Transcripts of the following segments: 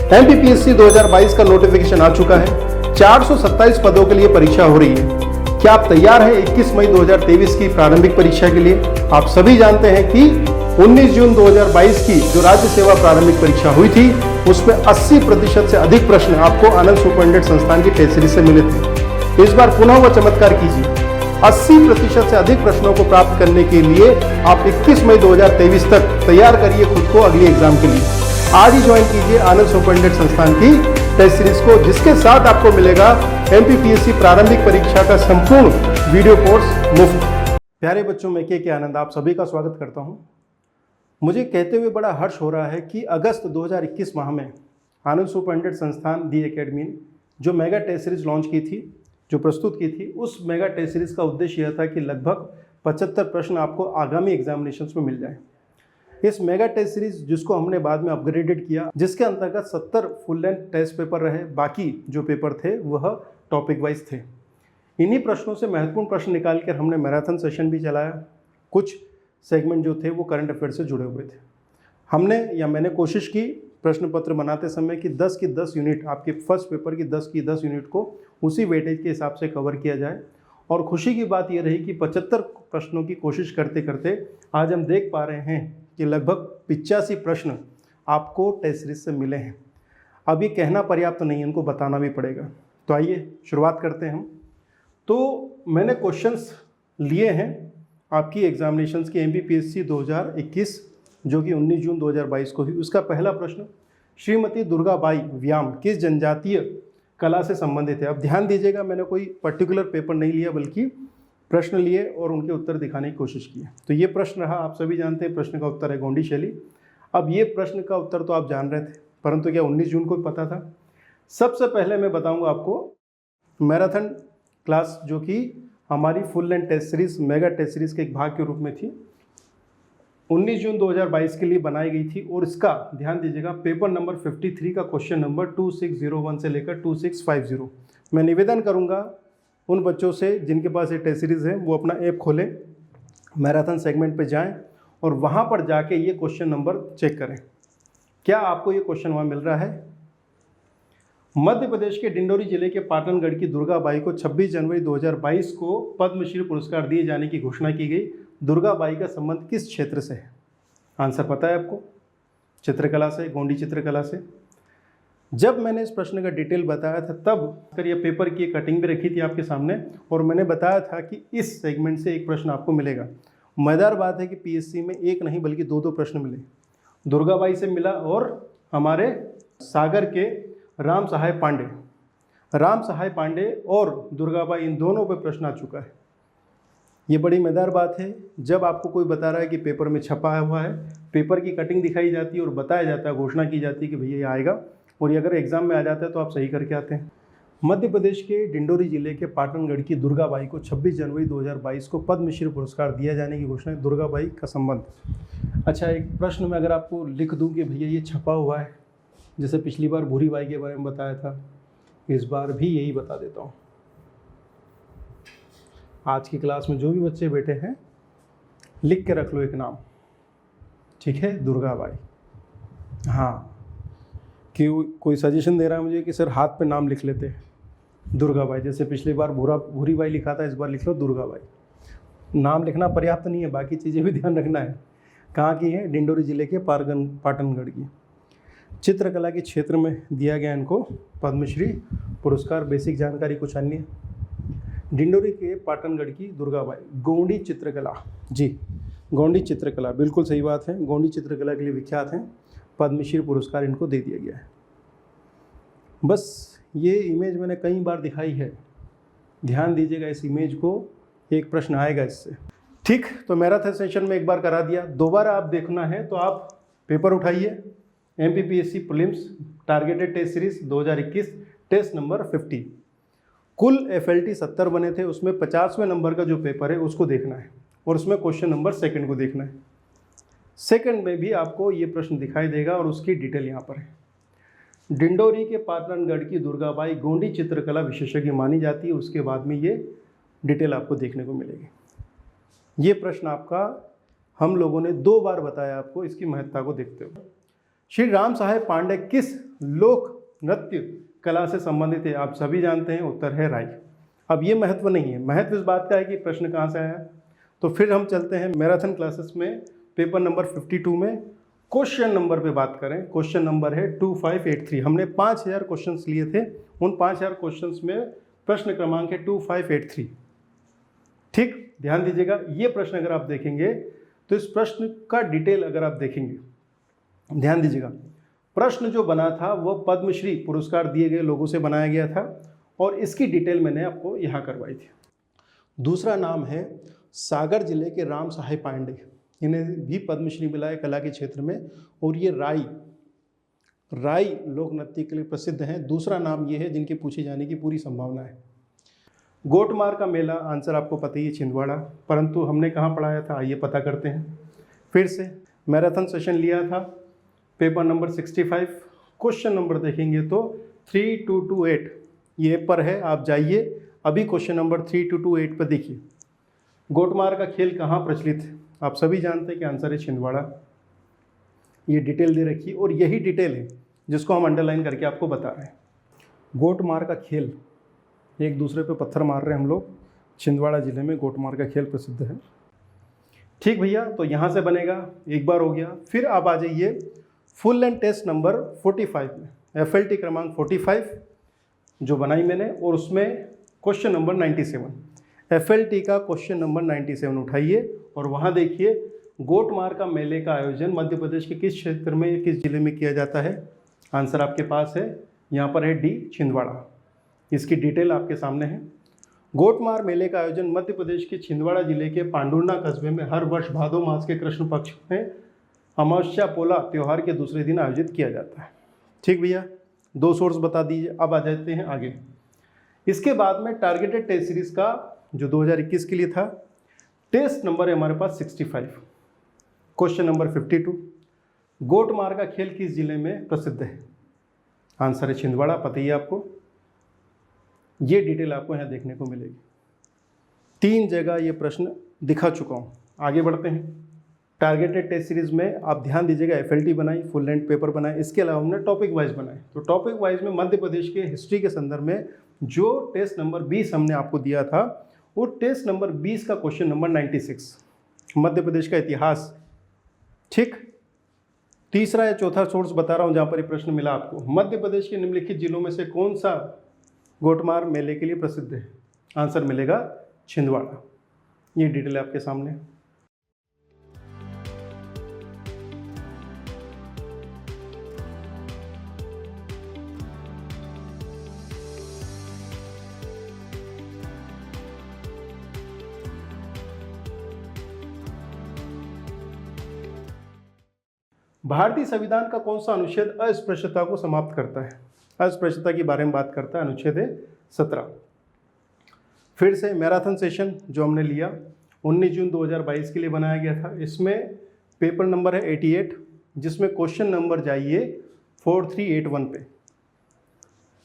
MPPSC 2022 का notification आ चुका है। 427 पदों के लिए परीक्षा हो रही है। क्या आप तैयार हैं 21 मई 2023 की प्रारंभिक परीक्षा के लिए? आप सभी जानते हैं कि 19 जून 2022 की जो राज्य सेवा प्रारंभिक परीक्षा हुई थी उसमें 80% से अधिक प्रश्न आपको आनंद सुपरिटेंडेंट संस्थान की टेस्ट सीरीज से मिले थे। इस बार पुनः वह चमत्कार कीजिए। 80% से अधिक प्रश्नों को प्राप्त करने के लिए आप 21 मई 2023 तक तैयार करिए खुद को अगली एग्जाम के लिए। आज ही ज्वाइन कीजिए आनंद सुपरिटेंडेंट संस्थान की टेस्ट सीरीज को, जिसके साथ आपको मिलेगा एमपीपीएससी प्रारंभिक परीक्षा का संपूर्ण वीडियो कोर्स मुफ्त। प्यारे बच्चों, मैं के आनंद आप सभी का स्वागत करता हूं। मुझे कहते हुए बड़ा हर्ष हो रहा है कि अगस्त 2021 माह में आनंद सुपरिटेंडेंट संस्थान दी एकेडमी ने जो मेगा टेस्ट सीरीज लॉन्च की थी, जो प्रस्तुत की थी, उस मेगा टेस्ट सीरीज का उद्देश्य यह था कि लगभग 75 प्रश्न आपको आगामी एग्जामिनेशंस में मिल जाए। इस मेगा टेस्ट सीरीज जिसको हमने बाद में अपग्रेडेड किया, जिसके अंतर्गत 70 फुल लेंथ टेस्ट पेपर रहे, बाकी जो पेपर थे वह टॉपिक वाइज थे। इन्हीं प्रश्नों से महत्वपूर्ण प्रश्न निकाल कर हमने मैराथन सेशन भी चलाया। कुछ सेगमेंट जो थे वो करंट अफेयर से जुड़े हुए थे। मैंने कोशिश की प्रश्न पत्र बनाते समय कि 10 की 10 यूनिट, आपके फर्स्ट पेपर की 10 की 10 यूनिट को उसी वेटेज के हिसाब से कवर किया जाए। और खुशी की बात यह रही कि 75 प्रश्नों की कोशिश करते करते आज हम देख पा रहे हैं कि लगभग 85 प्रश्न आपको टेस्ट सीरीज से मिले हैं। अब ये कहना पर्याप्त नहीं है, इनको बताना भी पड़ेगा। तो आइए शुरुआत करते हैं हम। तो मैंने क्वेश्चंस लिए हैं आपकी एग्जामिनेशंस की एमपीपीएससी 2021 जो कि 19 जून 2022 को हुई। उसका पहला प्रश्न, श्रीमती दुर्गाबाई व्याम किस जनजातीय कला से संबंधित है? अब ध्यान दीजिएगा, मैंने कोई पर्टिकुलर पेपर नहीं लिया बल्कि प्रश्न लिए और उनके उत्तर दिखाने की कोशिश की। तो ये प्रश्न रहा, आप सभी जानते हैं प्रश्न का उत्तर है गोंडी शैली। अब ये प्रश्न का उत्तर तो आप जान रहे थे, परंतु क्या 19 जून को पता था? सबसे पहले मैं बताऊंगा आपको मैराथन क्लास जो कि हमारी full length test series mega test series के एक भाग के रूप में थी, 19 जून 2022 के लिए बनाई गई थी। और इसका ध्यान दीजिएगा, पेपर नंबर 53 का क्वेश्चन नंबर 2601 से लेकर 2650। मैं निवेदन करूंगा उन बच्चों से जिनके पास ये टेस्ट सीरीज़ है वो अपना ऐप खोलें, मैराथन सेगमेंट पे जाएं और वहाँ पर जाके ये क्वेश्चन नंबर चेक करें। क्या आपको ये क्वेश्चन वहाँ मिल रहा है? मध्य प्रदेश के डिंडोरी जिले के पाटनगढ़ की दुर्गाबाई को 26 जनवरी 2022 को पद्मश्री पुरस्कार दिए जाने की घोषणा की गई। दुर्गाबाई का संबंध किस क्षेत्र से है? आंसर पता है आपको? चित्रकला से, गोंडी चित्रकला से। जब मैंने इस प्रश्न का डिटेल बताया था तब कर ये पेपर की कटिंग भी रखी थी आपके सामने और मैंने बताया था कि इस सेगमेंट से एक प्रश्न आपको मिलेगा। मज़ेदार बात है कि पीएससी में एक नहीं बल्कि दो प्रश्न मिले। दुर्गाबाई से मिला और हमारे सागर के राम सहाय पांडे और दुर्गाबाई, इन दोनों पे प्रश्न आ चुका है। ये बड़ी मज़ेदार बात है जब आपको कोई बता रहा है कि पेपर में छपा हुआ है, पेपर की कटिंग दिखाई जाती है और बताया जाता है, घोषणा की जाती है कि भैया ये आएगा, और ये अगर एग्जाम में आ जाता है तो आप सही करके आते हैं। मध्य प्रदेश के डिंडोरी जिले के पाटनगढ़ की दुर्गाबाई को 26 जनवरी 2022 को पद्मश्री पुरस्कार दिया जाने की घोषणा। दुर्गाबाई का संबंध। अच्छा, एक प्रश्न में अगर आपको लिख दूं कि भैया ये छपा हुआ है, जैसे पिछली बार भूरी बाई के बारे में बताया था, इस बार भी यही बता देता हूँ। आज की क्लास में जो भी बच्चे बैठे हैं लिख के रख लो एक नाम, ठीक है? दुर्गाबाई। हाँ, कि कोई सजेशन दे रहा है मुझे कि सर हाथ पे नाम लिख लेते हैं दुर्गाबाई, जैसे पिछली बार भूरी बाई लिखा था, इस बार लिख लो दुर्गाबाई। नाम लिखना पर्याप्त नहीं है, बाकी चीज़ें भी ध्यान रखना है। कहाँ की है? डिंडोरी जिले के पाटनगढ़ की। चित्रकला के क्षेत्र में दिया गया इनको पद्मश्री पुरस्कार। बेसिक जानकारी कुछ अन्य, डिंडोरी के पाटनगढ़ की दुर्गाबाई, गोंडी चित्रकला। जी, गोंडी चित्रकला, बिल्कुल सही बात है, गोंडी चित्रकला के लिए विख्यात हैं। पद्मश्री पुरस्कार इनको दे दिया गया है। बस ये इमेज मैंने कई बार दिखाई है, ध्यान दीजिएगा इस इमेज को, एक प्रश्न आएगा इससे। ठीक, तो मैराथन सेशन में एक बार करा दिया, दोबारा आप देखना है तो आप पेपर उठाइए, MPPSC prelims targeted test series 2021 test number 50। कुल एफएलटी 70 बने थे, उसमें 50वें नंबर का जो पेपर है उसको देखना है और उसमें क्वेश्चन नंबर सेकंड को देखना है। सेकंड में भी आपको ये प्रश्न दिखाई देगा और उसकी डिटेल यहाँ पर है। डिंडोरी के पाटनगढ़ की दुर्गाबाई गोंडी चित्रकला विशेषज्ञ मानी जाती है, उसके बाद में ये डिटेल आपको देखने को मिलेगी। ये प्रश्न आपका हम लोगों ने 2 बार बताया आपको, इसकी महत्ता को देखते हुए। श्री राम सहाय पांडे किस लोक नृत्य कला से संबंधित है? आप सभी जानते हैं, उत्तर है राई। अब ये महत्व नहीं है, महत्व इस बात का है कि प्रश्न कहाँ से आया। तो फिर हम चलते हैं मैराथन क्लासेस में पेपर नंबर 52 में क्वेश्चन नंबर पे बात करें। क्वेश्चन नंबर है 2583। हमने 5000 क्वेश्चंस लिए थे, उन 5000 क्वेश्चंस में प्रश्न क्रमांक है 2583। ठीक, ध्यान दीजिएगा, ये प्रश्न अगर आप देखेंगे तो इस प्रश्न का डिटेल अगर आप देखेंगे, ध्यान दीजिएगा, प्रश्न जो बना था वो पद्मश्री पुरस्कार दिए गए लोगों से बनाया गया था और इसकी डिटेल मैंने आपको यहाँ करवाई थी। दूसरा नाम है सागर जिले के राम सहाय पांडे, इन्हें भी पद्मश्री मिला है कला के क्षेत्र में, और ये राई लोक नृत्य के लिए प्रसिद्ध हैं। दूसरा नाम ये है जिनके पूछे जाने की पूरी संभावना है। गोटमार का मेला, आंसर आपको पता ही है, छिंदवाड़ा, परंतु हमने कहाँ पढ़ाया था, आइए पता करते हैं। फिर से मैराथन सेशन लिया था पेपर नंबर 65। क्वेश्चन नंबर देखेंगे तो 3228 ये पर है, आप जाइए अभी क्वेश्चन नंबर 3228 पर देखिए। गोटमार का खेल कहाँ प्रचलित है? आप सभी जानते हैं कि आंसर है छिंदवाड़ा। ये डिटेल दे रखी और यही डिटेल है जिसको हम अंडरलाइन करके आपको बता रहे हैं। गोटमार का खेल, एक दूसरे पे पत्थर मार रहे हैं हम लोग, छिंदवाड़ा जिले में गोटमार का खेल प्रसिद्ध है। ठीक भैया, तो यहाँ से बनेगा, एक बार हो गया। फिर आप आ जाइए फुल लेंथ टेस्ट नंबर 45 में, FLT क्रमांक 45 जो बनाई मैंने, और उसमें क्वेश्चन नंबर 97, FLT का क्वेश्चन नंबर 97 उठाइए और वहाँ देखिए गोटमार का मेले का आयोजन मध्य प्रदेश के किस क्षेत्र में, किस जिले में किया जाता है। आंसर आपके पास है, यहाँ पर है डी, छिंदवाड़ा। इसकी डिटेल आपके सामने है। गोटमार मेले का आयोजन मध्य प्रदेश के छिंदवाड़ा जिले के पांडुरना कस्बे में हर वर्ष भादो मास के कृष्ण पक्ष में अमावस्या पोला त्यौहार के दूसरे दिन आयोजित किया जाता है। ठीक भैया, 2 सोर्स बता दीजिए। अब आ जाते हैं आगे। इसके बाद में टारगेटेड टेस्ट सीरीज का जो 2021 के लिए था, टेस्ट नंबर है हमारे पास 65। क्वेश्चन नंबर 52, गोटमार का खेल किस जिले में प्रसिद्ध है? आंसर है छिंदवाड़ा, पता ही है आपको। ये डिटेल आपको यहाँ देखने को मिलेगी। 3 जगह ये प्रश्न दिखा चुका हूँ। आगे बढ़ते हैं। टारगेटेड टेस्ट सीरीज में आप ध्यान दीजिएगा, FLT बनाई, फुल लेंथ पेपर बनाए, इसके अलावा हमने टॉपिक वाइज बनाए। तो टॉपिक वाइज में मध्य प्रदेश के हिस्ट्री के संदर्भ में जो टेस्ट नंबर 20 हमने आपको दिया था, वो टेस्ट नंबर 20 का क्वेश्चन नंबर 96, मध्य प्रदेश का इतिहास। ठीक, तीसरा या चौथा सोर्स बता रहा हूँ जहाँ पर ये प्रश्न मिला आपको। मध्य प्रदेश के निम्नलिखित जिलों में से कौन सा गोटमार मेले के लिए प्रसिद्ध है? आंसर मिलेगा छिंदवाड़ा। ये डिटेल आपके सामने। भारतीय संविधान का कौन सा अनुच्छेद अस्पृश्यता को समाप्त करता है? अस्पृश्यता के बारे में बात करता है, अनुच्छेद है 17। फिर से मैराथन सेशन जो हमने लिया 19 जून 2022 के लिए बनाया गया था, इसमें पेपर नंबर है 88, जिसमें क्वेश्चन नंबर जाइए 4381 पे।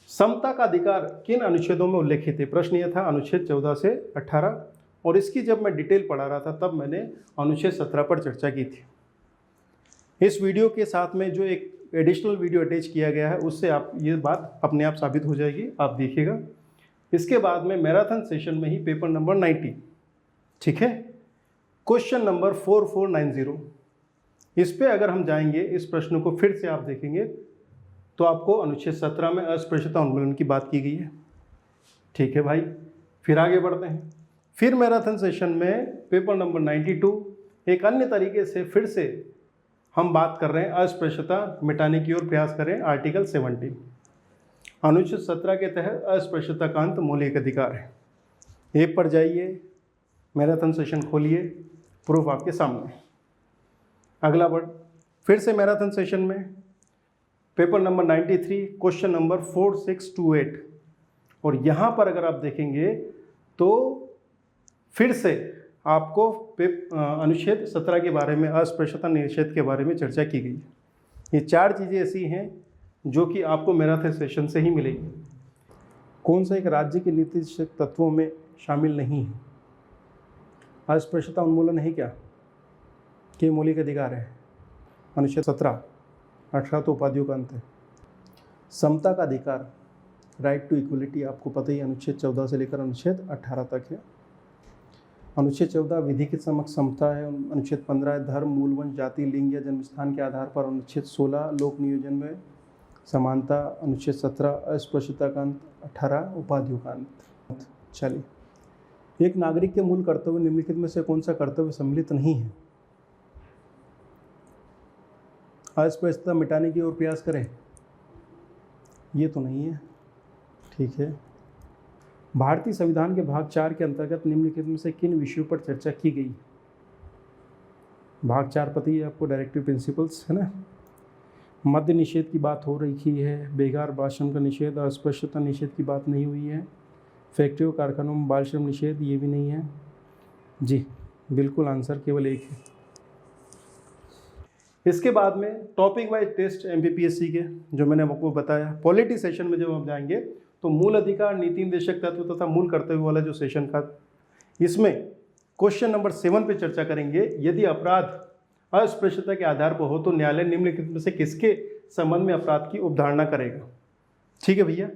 समता का अधिकार किन अनुच्छेदों में उल्लेखित है? प्रश्न यह था अनुच्छेद 14 से 18, और इसकी जब मैं डिटेल पढ़ा रहा था तब मैंने अनुच्छेद 17 पर चर्चा की थी। इस वीडियो के साथ में जो एक एडिशनल वीडियो अटैच किया गया है, उससे आप ये बात अपने आप साबित हो जाएगी, आप देखिएगा। इसके बाद में मैराथन सेशन में ही पेपर नंबर 90, ठीक है, क्वेश्चन नंबर 4490, इस पे अगर हम जाएंगे, इस प्रश्न को फिर से आप देखेंगे तो आपको अनुच्छेद 17 में अस्पृश्यता उन्मूलन की बात की गई है। ठीक है भाई, फिर आगे बढ़ते हैं। फिर मैराथन सेशन में पेपर नंबर 92 एक अन्य तरीके से फिर से हम बात कर रहे हैं अस्पृश्यता मिटाने की ओर प्रयास करें। आर्टिकल 70 अनुच्छेद 17 के तहत अस्पृश्यता का अंत मौलिक अधिकार है। एक पर जाइए, मैराथन सेशन खोलिए, प्रूफ आपके सामने। अगला वर्ड, फिर से मैराथन सेशन में पेपर नंबर 93 क्वेश्चन नंबर 4628, और यहाँ पर अगर आप देखेंगे तो फिर से आपको अनुच्छेद 17 के बारे में, अस्पृश्यता निषेध के बारे में चर्चा की गई। ये 4 चीज़ें ऐसी हैं जो कि आपको मैराथन सेशन से ही मिलेगी। कौन सा एक राज्य के नीति तत्वों में शामिल नहीं है? अस्पृश्यता उन्मूलन है क्या? के मौलिक अधिकार है? अनुच्छेद 17, 18 तो उपाधियों का अंत है। समता का अधिकार, राइट टू इक्वलिटी, आपको पता ही अनुच्छेद 14 से लेकर अनुच्छेद 18 तक है। अनुच्छेद 14 विधि के समक्ष समता है। अनुच्छेद 15 धर्म, मूल वंश, जाति, लिंग या जन्म स्थान के आधार पर। अनुच्छेद 16 लोक नियोजन में समानता। अनुच्छेद 17 अस्पृश्यता का अंत। 18 उपाधियों का अंत। चलिए, एक नागरिक के मूल कर्तव्य निम्नलिखित में से कौन सा कर्तव्य सम्मिलित नहीं है? अस्पृश्यता मिटाने की ओर प्रयास करें, ये तो नहीं है। ठीक है। भारतीय संविधान के भाग 4 के अंतर्गत निम्नलिखित में से किन विषयों पर चर्चा की गई? भाग 4 पता ही है आपको, डायरेक्टिव प्रिंसिपल्स है ना। मद्य निषेध की बात हो रही है, बेगार बाल का निषेध, अस्पृश्यता निषेध की बात नहीं हुई है, फैक्ट्री और कारखानों में बाल श्रम निषेध, ये भी नहीं है जी। बिल्कुल आंसर केवल एक है। इसके बाद में टॉपिक वाइज टेस्ट एमपीपीएससी के, जो मैंने आपको बताया। पॉलिटी सेशन में जब हम जाएंगे तो मूल अधिकार, नीति निर्देशक तत्व तथा मूल कर्तव्य वाला जो सेशन था, इसमें क्वेश्चन नंबर 7 पे चर्चा करेंगे। यदि अपराध अस्पृश्यता के आधार पर हो तो न्यायालय निम्नलिखित में से किसके संबंध में अपराध की उपधारणा करेगा? ठीक है भैया।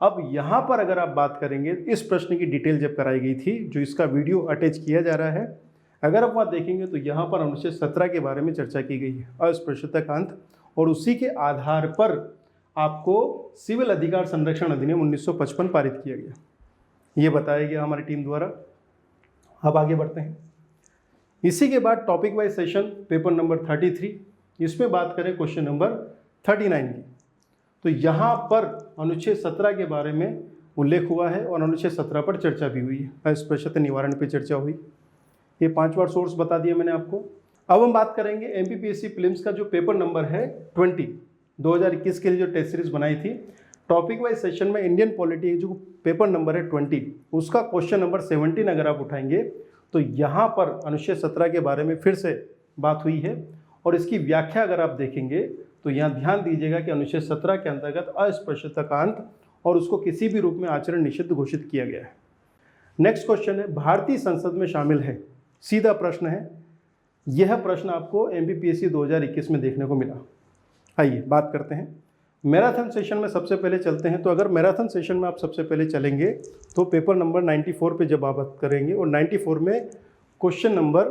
अब यहाँ पर अगर आप बात करेंगे, इस प्रश्न की डिटेल जब कराई गई थी, जो इसका वीडियो अटैच किया जा रहा है, अगर आप वहाँ देखेंगे तो यहाँ पर अनुच्छेद 17 के बारे में चर्चा की गई है, अस्पृश्यता का अंत, और उसी के आधार पर आपको सिविल अधिकार संरक्षण अधिनियम 1955 पारित किया गया, ये बताया गया हमारी टीम द्वारा। अब आगे बढ़ते हैं। इसी के बाद topic wise session paper number 33, इसमें बात करें क्वेश्चन नंबर 39 की, तो यहाँ पर अनुच्छेद 17 के बारे में उल्लेख हुआ है और अनुच्छेद 17 पर चर्चा भी हुई है, अस्पृश्यता निवारण पर चर्चा हुई। ये 5 बार सोर्स बता दिया मैंने आपको। अब हम बात करेंगे एमपीपीएससी प्रीलिम्स का जो पेपर नंबर है 20, 2021 के लिए जो टेस्ट सीरीज बनाई थी, टॉपिक वाइज सेशन में इंडियन पॉलिटी जो पेपर नंबर है 20, उसका क्वेश्चन नंबर 17 अगर आप उठाएंगे तो यहाँ पर अनुच्छेद 17 के बारे में फिर से बात हुई है, और इसकी व्याख्या अगर आप देखेंगे तो यहाँ ध्यान दीजिएगा कि अनुच्छेद 17 के अंतर्गत अस्पृश्यता का अंत और उसको किसी भी रूप में आचरण निषिद्ध घोषित किया गया है। नेक्स्ट क्वेश्चन है, भारतीय संसद में शामिल है, सीधा प्रश्न है। यह प्रश्न आपको एमपीपीएससी 2021 में देखने को मिला। आइए बात करते हैं। मैराथन सेशन में सबसे पहले चलते हैं। तो अगर मैराथन सेशन में आप सबसे पहले चलेंगे तो पेपर नंबर 94 पे जब आप बात करेंगे, और 94 में क्वेश्चन नंबर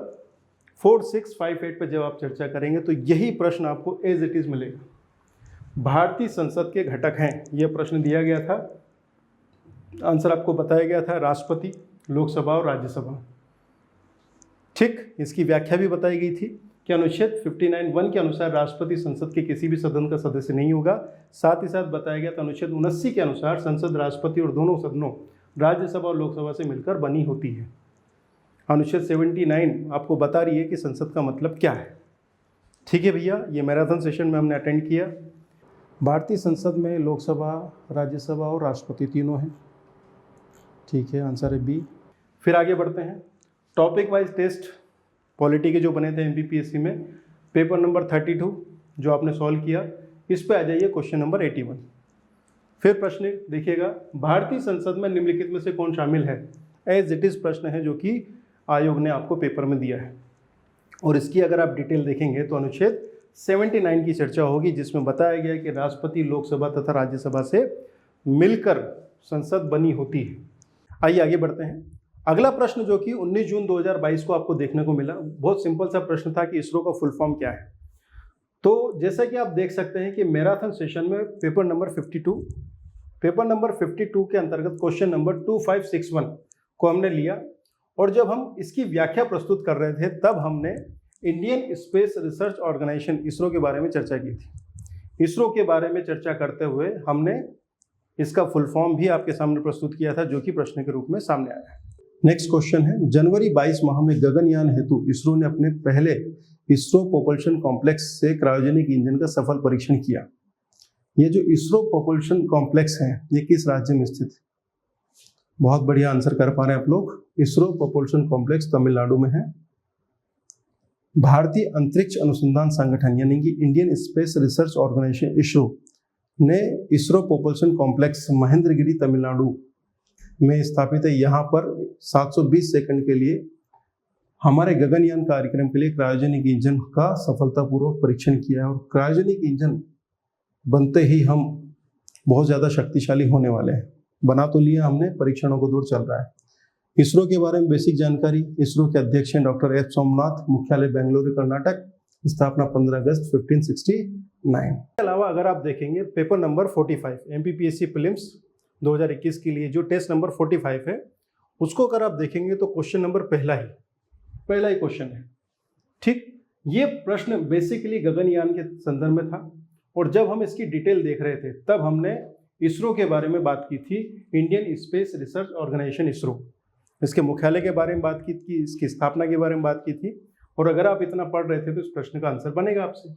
4658 पे जब आप चर्चा करेंगे तो यही प्रश्न आपको एज इट इज़ मिलेगा। भारतीय संसद के घटक हैं, यह प्रश्न दिया गया था, आंसर आपको बताया गया था राष्ट्रपति, लोकसभा और राज्यसभा। ठीक, इसकी व्याख्या भी बताई गई थी कि अनुच्छेद 59(1) के अनुसार राष्ट्रपति संसद के किसी भी सदन का सदस्य नहीं होगा। साथ ही साथ बताया गया था अनुच्छेद 79 के अनुसार संसद राष्ट्रपति और दोनों सदनों राज्यसभा और लोकसभा से मिलकर बनी होती है। अनुच्छेद 79 आपको बता रही है कि संसद का मतलब क्या है। ठीक है भैया, ये मैराथन सेशन में हमने अटेंड किया। भारतीय संसद में लोकसभा, राज्यसभा और राष्ट्रपति तीनों हैं। ठीक है, आंसर है बी। फिर आगे बढ़ते हैं। टॉपिक वाइज टेस्ट पॉलिटी के जो बने थे एमपीपीएससी में, पेपर नंबर 32 जो आपने सॉल्व किया, इस पे आ जाइए क्वेश्चन नंबर 81। फिर प्रश्न देखिएगा, भारतीय संसद में निम्नलिखित में से कौन शामिल है? एज इट इज़ प्रश्न है जो कि आयोग ने आपको पेपर में दिया है, और इसकी अगर आप डिटेल देखेंगे तो अनुच्छेद 79 की चर्चा होगी, जिसमें बताया गया कि राष्ट्रपति, लोकसभा तथा राज्यसभा से मिलकर संसद बनी होती है। आइए आगे बढ़ते हैं। अगला प्रश्न जो कि 19 जून 2022 को आपको देखने को मिला, बहुत सिंपल सा प्रश्न था कि इसरो का फुल फॉर्म क्या है। तो जैसा कि आप देख सकते हैं कि मैराथन सेशन में पेपर नंबर 52 के अंतर्गत क्वेश्चन नंबर 2561 को हमने लिया, और जब हम इसकी व्याख्या प्रस्तुत कर रहे थे तब हमने Indian Space Research Organisation ISRO के बारे में चर्चा की थी। इसरो के बारे में चर्चा करते हुए हमने इसका फुल फॉर्म भी आपके सामने प्रस्तुत किया था, जो कि प्रश्न के रूप में सामने आया है। नेक्स्ट क्वेश्चन है, जनवरी 22 माह में गगनयान हेतु इसरो ने अपने पहले इसरो प्रोपल्शन कॉम्प्लेक्स से क्रायोजेनिक इंजन का सफल परीक्षण किया। ये जो इसरो प्रोपल्शन कॉम्प्लेक्स है, ये किस राज्य में स्थित है? बहुत बढ़िया आंसर कर पा रहे हैं आप लोग। इसरो प्रोपल्शन कॉम्प्लेक्स तमिलनाडु में है। भारतीय अंतरिक्ष अनुसंधान संगठन यानी कि Indian Space Research Organisation ISRO ने इसरो प्रोपल्शन कॉम्प्लेक्स महेंद्रगिरी तमिलनाडु में स्थापित है। यहाँ पर 720 सेकंड के लिए हमारे गगनयान कार्यक्रम के लिए क्रायोजेनिक इंजन का सफलतापूर्वक परीक्षण किया है, और क्रायोजेनिक इंजन बनते ही हम बहुत ज़्यादा शक्तिशाली होने वाले हैं। बना तो लिया हमने, परीक्षणों को दूर चल रहा है। इसरो के बारे में बेसिक जानकारी। इसरो के अध्यक्ष हैं डॉक्टर एस सोमनाथ, मुख्यालय बेंगलुरु कर्नाटक, स्थापना 15 अगस्त 1569। इसके अलावा अगर आप देखेंगे पेपर नंबर 45 एमपीपीएससी प्रीलिम्स 2021 के लिए जो टेस्ट नंबर 45 है, उसको अगर आप देखेंगे तो क्वेश्चन नंबर पहला ही क्वेश्चन है। ठीक, ये प्रश्न बेसिकली गगनयान के संदर्भ में था, और जब हम इसकी डिटेल देख रहे थे तब हमने इसरो के बारे में बात की थी, Indian Space Research Organisation ISRO, इसके मुख्यालय के बारे में बात की थी, इसकी स्थापना के बारे में बात की थी। और अगर आप इतना पढ़ रहे थे तो इस प्रश्न का आंसर बनेगा आपसे।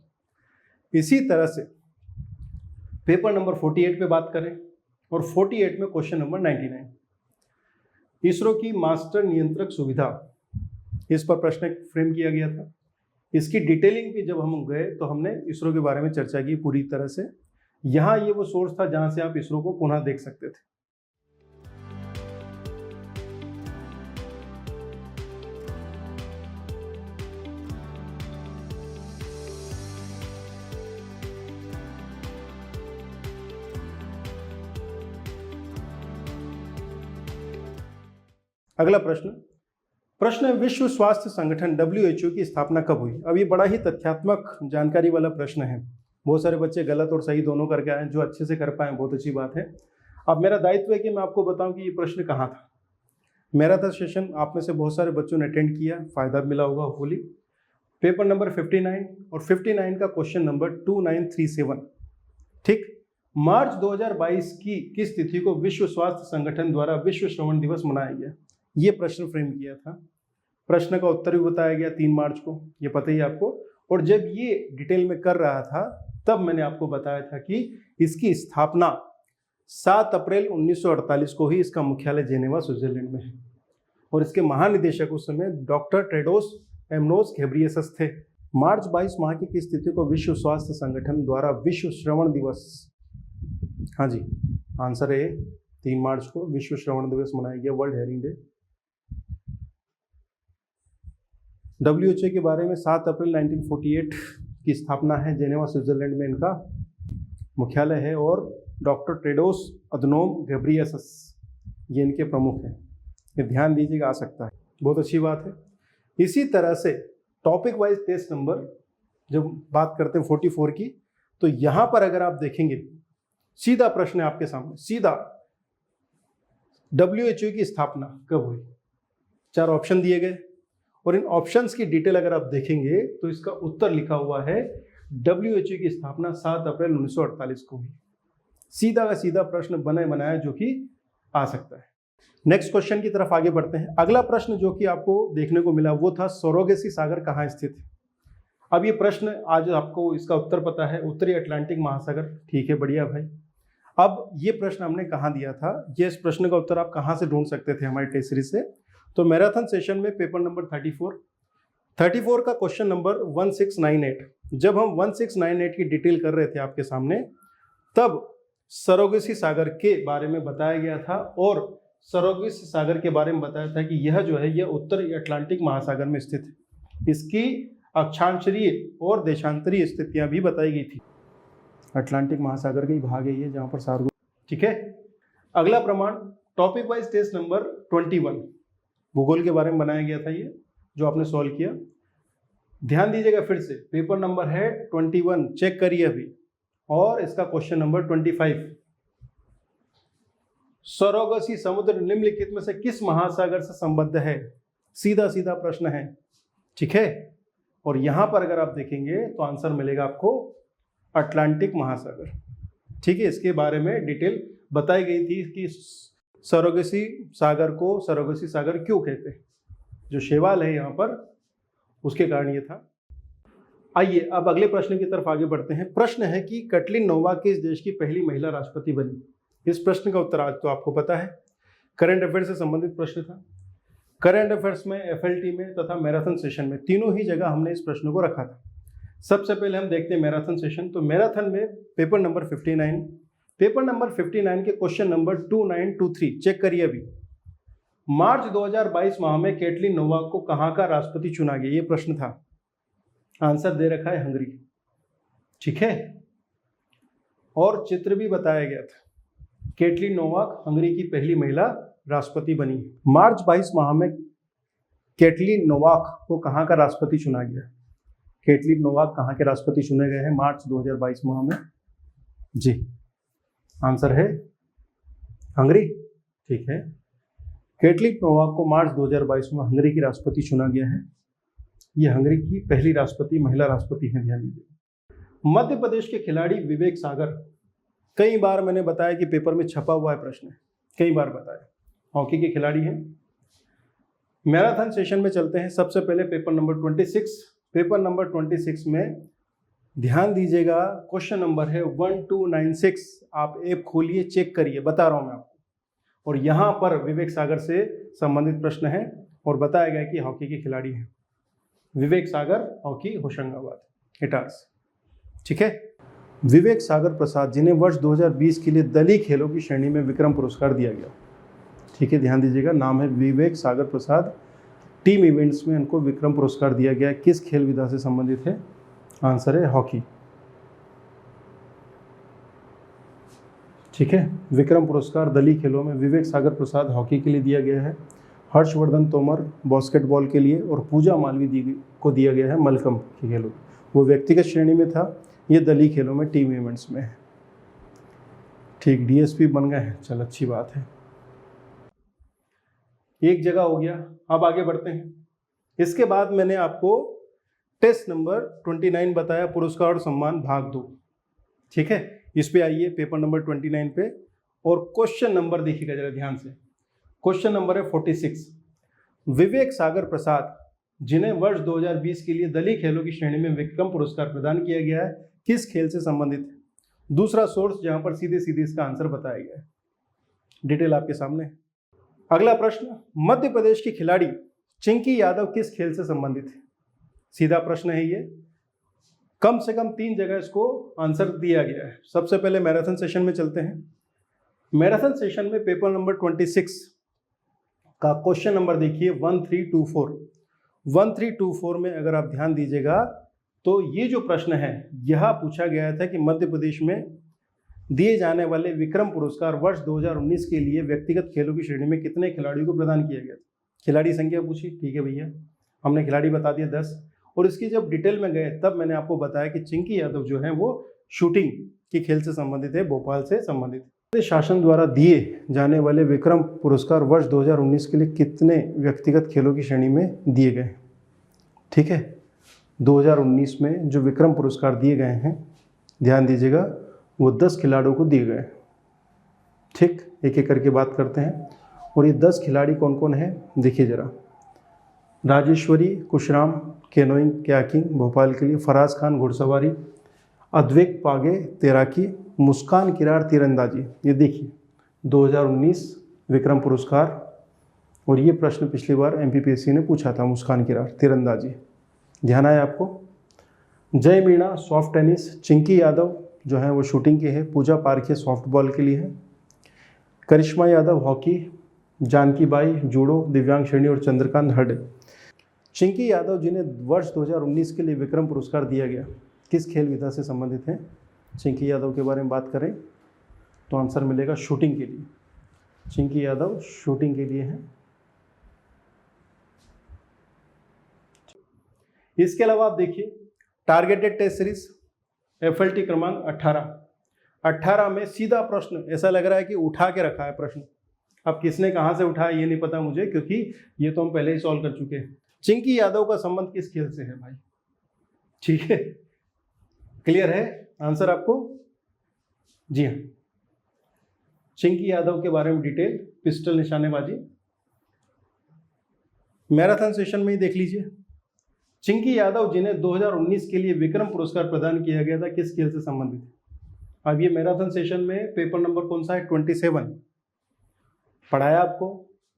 इसी तरह से पेपर नंबर 48 पे बात करें, और 48 में क्वेश्चन नंबर 99, इसरो की मास्टर नियंत्रक सुविधा, इस पर प्रश्न फ्रेम किया गया था। इसकी डिटेलिंग पे जब हम गए तो हमने इसरो के बारे में चर्चा की पूरी तरह से। यहाँ ये वो सोर्स था जहाँ से आप इसरो को पुनः देख सकते थे। अगला प्रश्न है विश्व स्वास्थ्य संगठन WHO की स्थापना कब हुई। अब ये बड़ा ही तथ्यात्मक जानकारी वाला प्रश्न है। बहुत सारे बच्चे गलत और सही दोनों करके आए, जो अच्छे से कर पाए बहुत अच्छी बात है। अब मेरा दायित्व है कि मैं आपको बताऊं कि ये प्रश्न कहाँ था। मैराथन सेशन आप में से बहुत सारे बच्चों ने अटेंड किया, फायदा मिला होगा होपफुली। पेपर नंबर 59 और 59 का क्वेश्चन नंबर 2937। ठीक, मार्च 2022 की किस तिथि को विश्व स्वास्थ्य संगठन द्वारा विश्व श्रवण दिवस मनाया गया। ये प्रश्न फ्रेम किया था। प्रश्न का उत्तर भी बताया गया 3 मार्च को, ये पता ही आपको। और जब ये डिटेल में कर रहा था तब मैंने आपको बताया था कि इसकी स्थापना 7 अप्रैल 1948 को ही इसका मुख्यालय जेनेवा स्विट्जरलैंड में है, और इसके महानिदेशक उस समय डॉक्टर टेड्रोस एडनोम घेब्रेयेसस थे। मार्च 22 माह की किस तिथि को विश्व स्वास्थ्य संगठन द्वारा विश्व श्रवण दिवस, हाँ जी आंसर है 3 मार्च को विश्व श्रवण दिवस मनाया गया, वर्ल्ड हेयरिंग डे। WHO के बारे में 7 अप्रैल 1948 की स्थापना है, जेनेवा स्विट्जरलैंड में इनका मुख्यालय है, और डॉक्टर टेड्रोस अधनोम घेब्रेयेसस ये इनके प्रमुख हैं। ये ध्यान दीजिएगा, आ सकता है, बहुत अच्छी बात है। इसी तरह से टॉपिक वाइज टेस्ट नंबर जब बात करते हैं 44 की, तो यहाँ पर अगर आप देखेंगे सीधा प्रश्न है आपके सामने, सीधा WHO की स्थापना कब हुई। 4 ऑप्शन दिए गए, और इन ऑप्शंस की डिटेल अगर आप देखेंगे तो इसका उत्तर लिखा हुआ है WHO की स्थापना 7 अप्रैल 1948 को हुई। सीधा का सीधा प्रश्न बनाया जो कि आ सकता है। नेक्स्ट क्वेश्चन की तरफ आगे बढ़ते हैं। अगला प्रश्न जो कि आपको देखने को मिला वो था सरोगेसी सागर कहाँ स्थित है। अब ये प्रश्न आज आपको इसका उत्तर पता है, उत्तरी अटलांटिक महासागर। ठीक है, बढ़िया भाई। अब ये प्रश्न हमने कहाँ दिया था, ये इस प्रश्न का उत्तर आप कहाँ से ढूंढ सकते थे हमारी टेस्ट सीरीज से। तो मैराथन सेशन में पेपर नंबर 34 का क्वेश्चन नंबर 1698, जब हम 1698 की डिटेल कर रहे थे आपके सामने, तब सरोगेसी सागर के बारे में बताया गया था, और सरोगेसी सागर के बारे में बताया था कि यह जो है यह उत्तरी अटलांटिक महासागर में स्थित है। इसकी अक्षांशरीय और देशांतरीय स्थितियां भी बताई गई थी। अटलांटिक महासागर का ही भाग है ये जहाँ पर सार्गो। ठीक है, अगला प्रमाण टॉपिक वाइज टेस्ट नंबर 21 भूगोल के बारे में बनाया गया था, ये जो आपने सॉल्व किया। ध्यान दीजिएगा, फिर से पेपर नंबर है 21, चेक करिए अभी। और इसका क्वेश्चन नंबर 25, सरोगेसी समुद्र निम्नलिखित में से किस महासागर से संबद्ध है। सीधा सीधा प्रश्न है, ठीक है। और यहां पर अगर आप देखेंगे तो आंसर मिलेगा आपको अटलांटिक महासागर। ठीक है, इसके बारे में डिटेल बताई गई थी कि सरोगेसी सागर को सरोगेसी सागर क्यों कहते हैं। जो शैवाल है यहाँ पर उसके कारण ये था। आइए अब अगले प्रश्न की तरफ आगे बढ़ते हैं। प्रश्न है कि कैटलिन नोवाक किस देश की पहली महिला राष्ट्रपति बनी। इस प्रश्न का उत्तर आज तो आपको पता है, करंट अफेयर्स से संबंधित प्रश्न था। करंट अफेयर्स में, FLT में तथा मैराथन सेशन में, तीनों ही जगह हमने इस प्रश्न को रखा था। सबसे पहले हम देखते हैं मैराथन सेशन। तो मैराथन में पेपर नंबर 59, पेपर नंबर 59 के क्वेश्चन नंबर 2923 चेक करिए अभी। मार्च 2022 माह में कैटलिन नोवाक को कहाँ का राष्ट्रपति चुना गया, ये प्रश्न था। आंसर दे रखा है हंगरी। ठीक है, और चित्र भी बताया गया था। केटलिन नोवाक हंगरी की पहली महिला राष्ट्रपति बनी। मार्च 22 माह में केटलिन नोवाक को कहाँ का राष्ट्रपति चुना गया? केटलिन नोवाक कहाँ के राष्ट्रपति चुने गए हैं मार्च 2022 माह में? जी, आंसर है हंगरी। ठीक है, केटलिन नोवाक को मार्च 2022 में हंगरी की राष्ट्रपति चुना गया है। ये हंगरी की पहली राष्ट्रपति, महिला राष्ट्रपति हैं, ध्यान दीजिए। मध्य प्रदेश के खिलाड़ी विवेक सागर, कई बार मैंने बताया कि पेपर में छपा हुआ है प्रश्न, कई बार बताया। हॉकी के खिलाड़ी हैं। मैराथन सेशन में चलते हैं। सबसे पहले पेपर नंबर 26। पेपर नंबर 26 में ध्यान दीजिएगा, क्वेश्चन नंबर है 1296। आप ऐप खोलिए, चेक करिए, बता रहा हूं मैं आपको। और यहाँ पर विवेक सागर से संबंधित प्रश्न है और बताया गया कि हॉकी के खिलाड़ी हैं। विवेक सागर, हॉकी, होशंगाबाद, इटार्स। ठीक है, विवेक सागर प्रसाद, जिन्हें वर्ष 2020 के लिए दलीय खेलों की श्रेणी में विक्रम पुरस्कार दिया गया। ठीक है, ध्यान दीजिएगा, नाम है विवेक सागर प्रसाद। टीम इवेंट्स में उनको विक्रम पुरस्कार दिया गया। किस खेल विधा से संबंधित है? आंसर है हॉकी। ठीक है, विक्रम पुरस्कार दलीय खेलों में विवेक सागर प्रसाद हॉकी के लिए दिया गया है। हर्षवर्धन तोमर बास्केटबॉल के लिए और पूजा मालवी को दिया गया है मलखंभ के खेलों। वो व्यक्तिगत श्रेणी में था, ये दलीय खेलों में, टीम इवेंट्स में है। ठीक, डीएसपी बन गए हैं, चल अच्छी बात है। एक जगह हो गया। अब आगे बढ़ते हैं। इसके बाद मैंने आपको टेस्ट नंबर 29 बताया, पुरस्कार और सम्मान भाग 2। ठीक है, इस पे आइए, पेपर नंबर 29 पे। और क्वेश्चन नंबर देखिएगा जरा ध्यान से। क्वेश्चन नंबर है 46। विवेक सागर प्रसाद, जिन्हें वर्ष 2020 के लिए दलीय खेलों की श्रेणी में विक्रम पुरस्कार प्रदान किया गया है, किस खेल से संबंधित है? दूसरा सोर्स जहां पर सीधे सीधे इसका आंसर बताया गया है। डिटेल आपके सामने। अगला प्रश्न, मध्य प्रदेश की खिलाड़ी चिंकी यादव किस खेल से संबंधित है? सीधा प्रश्न है ये। कम से कम 3 जगह इसको आंसर दिया गया है। सबसे पहले मैराथन सेशन में चलते हैं। मैराथन सेशन में पेपर नंबर 26 का क्वेश्चन नंबर देखिए 1324। 1324 में अगर आप ध्यान दीजिएगा तो ये जो प्रश्न है यह पूछा गया था कि मध्य प्रदेश में दिए जाने वाले विक्रम पुरस्कार वर्ष 2019 के लिए व्यक्तिगत खेलों की श्रेणी में कितने खिलाड़ियों को प्रदान किया गया था? खिलाड़ी संख्या पूछी। ठीक है भैया, हमने खिलाड़ी बता दिया 10। और इसकी जब डिटेल में गए तब मैंने आपको बताया कि चिंकी यादव जो है वो शूटिंग के खेल से संबंधित है, भोपाल से संबंधित है। शासन द्वारा दिए जाने वाले विक्रम पुरस्कार वर्ष 2019 के लिए कितने व्यक्तिगत खेलों की श्रेणी में दिए गए? ठीक है, 2019 में जो विक्रम पुरस्कार दिए गए हैं, ध्यान दीजिएगा, वो 10 खिलाड़ियों को दिए गए। ठीक, एक एक करके बात करते हैं। और ये 10 खिलाड़ी कौन कौन है देखिए जरा। राजेश्वरी कुशराम कैनोइंग कयाकिंग भोपाल के लिए, फराज खान घुड़सवारी, अद्वैक पागे तैराकी, मुस्कान किरार तीरंदाजी। ये देखिए 2019 विक्रम पुरस्कार। और ये प्रश्न पिछली बार एमपीपीएससी ने पूछा था, मुस्कान किरार तीरंदाजी। ध्यान आया आपको? जय मीणा सॉफ्ट टेनिस, चिंकी यादव जो है वो शूटिंग के है, पूजा पारखे सॉफ्टबॉल के लिए है, करिश्मा यादव हॉकी, जानकी बाई जूडो दिव्यांग श्रेणी और चंद्रकांत हडे। चिंकी यादव जिन्हें वर्ष 2019 के लिए विक्रम पुरस्कार दिया गया, किस खेल विधा से संबंधित हैं? चिंकी यादव के बारे में बात करें तो आंसर मिलेगा शूटिंग के लिए। चिंकी यादव शूटिंग के लिए हैं। इसके अलावा आप देखिए टारगेटेड टेस्ट सीरीज FLT क्रमांक 18 में सीधा प्रश्न, ऐसा लग रहा है कि उठा के रखा है प्रश्न। अब किसने कहां से उठाया ये नहीं पता मुझे, क्योंकि ये तो हम पहले ही सॉल्व कर चुके हैं। चिंकी यादव का संबंध किस खेल से है भाई? ठीक है, क्लियर है आंसर आपको? जी हाँ, चिंकी यादव के बारे में डिटेल, पिस्टल निशानेबाजी। मैराथन सेशन में ही देख लीजिए। चिंकी यादव जिन्हें 2019 के लिए विक्रम पुरस्कार प्रदान किया गया था, किस खेल से संबंधित है? अब ये मैराथन सेशन में पेपर नंबर कौन सा है? 27 पढ़ाया आपको,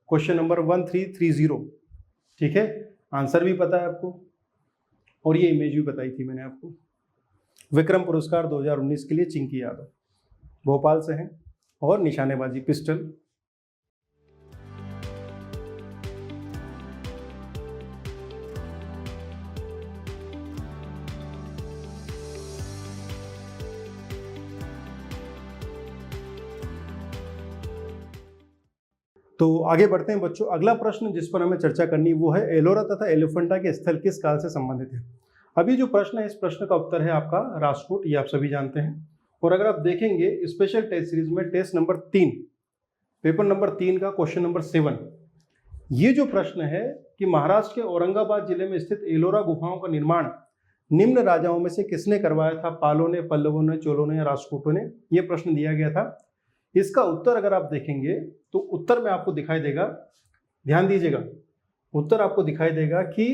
क्वेश्चन नंबर 1330। ठीक है, आंसर भी पता है आपको और ये इमेज भी बताई थी मैंने आपको। विक्रम पुरस्कार 2019 के लिए चिंकी यादव भोपाल से हैं और निशानेबाजी पिस्टल। तो आगे बढ़ते हैं बच्चों। अगला प्रश्न जिस पर हमें चर्चा करनी वो है एलोरा तथा एलिफेंटा के स्थल किस काल से संबंधित है। अभी जो प्रश्न है इस प्रश्न का उत्तर है आपका राष्ट्रकूट, ये आप सभी जानते हैं। और अगर आप देखेंगे स्पेशल टेस्ट सीरीज में टेस्ट नंबर 3 पेपर नंबर 3 का क्वेश्चन नंबर 7, ये जो प्रश्न है कि महाराष्ट्र के औरंगाबाद जिले में स्थित एलोरा गुफाओं का निर्माण निम्न राजाओं में से किसने करवाया था, पालों ने, पल्लवों ने, चोलों ने या राष्ट्रकूटों ने, ये प्रश्न दिया गया था। इसका उत्तर अगर आप देखेंगे तो उत्तर में आपको दिखाई देगा, ध्यान दीजिएगा, उत्तर आपको दिखाई देगा कि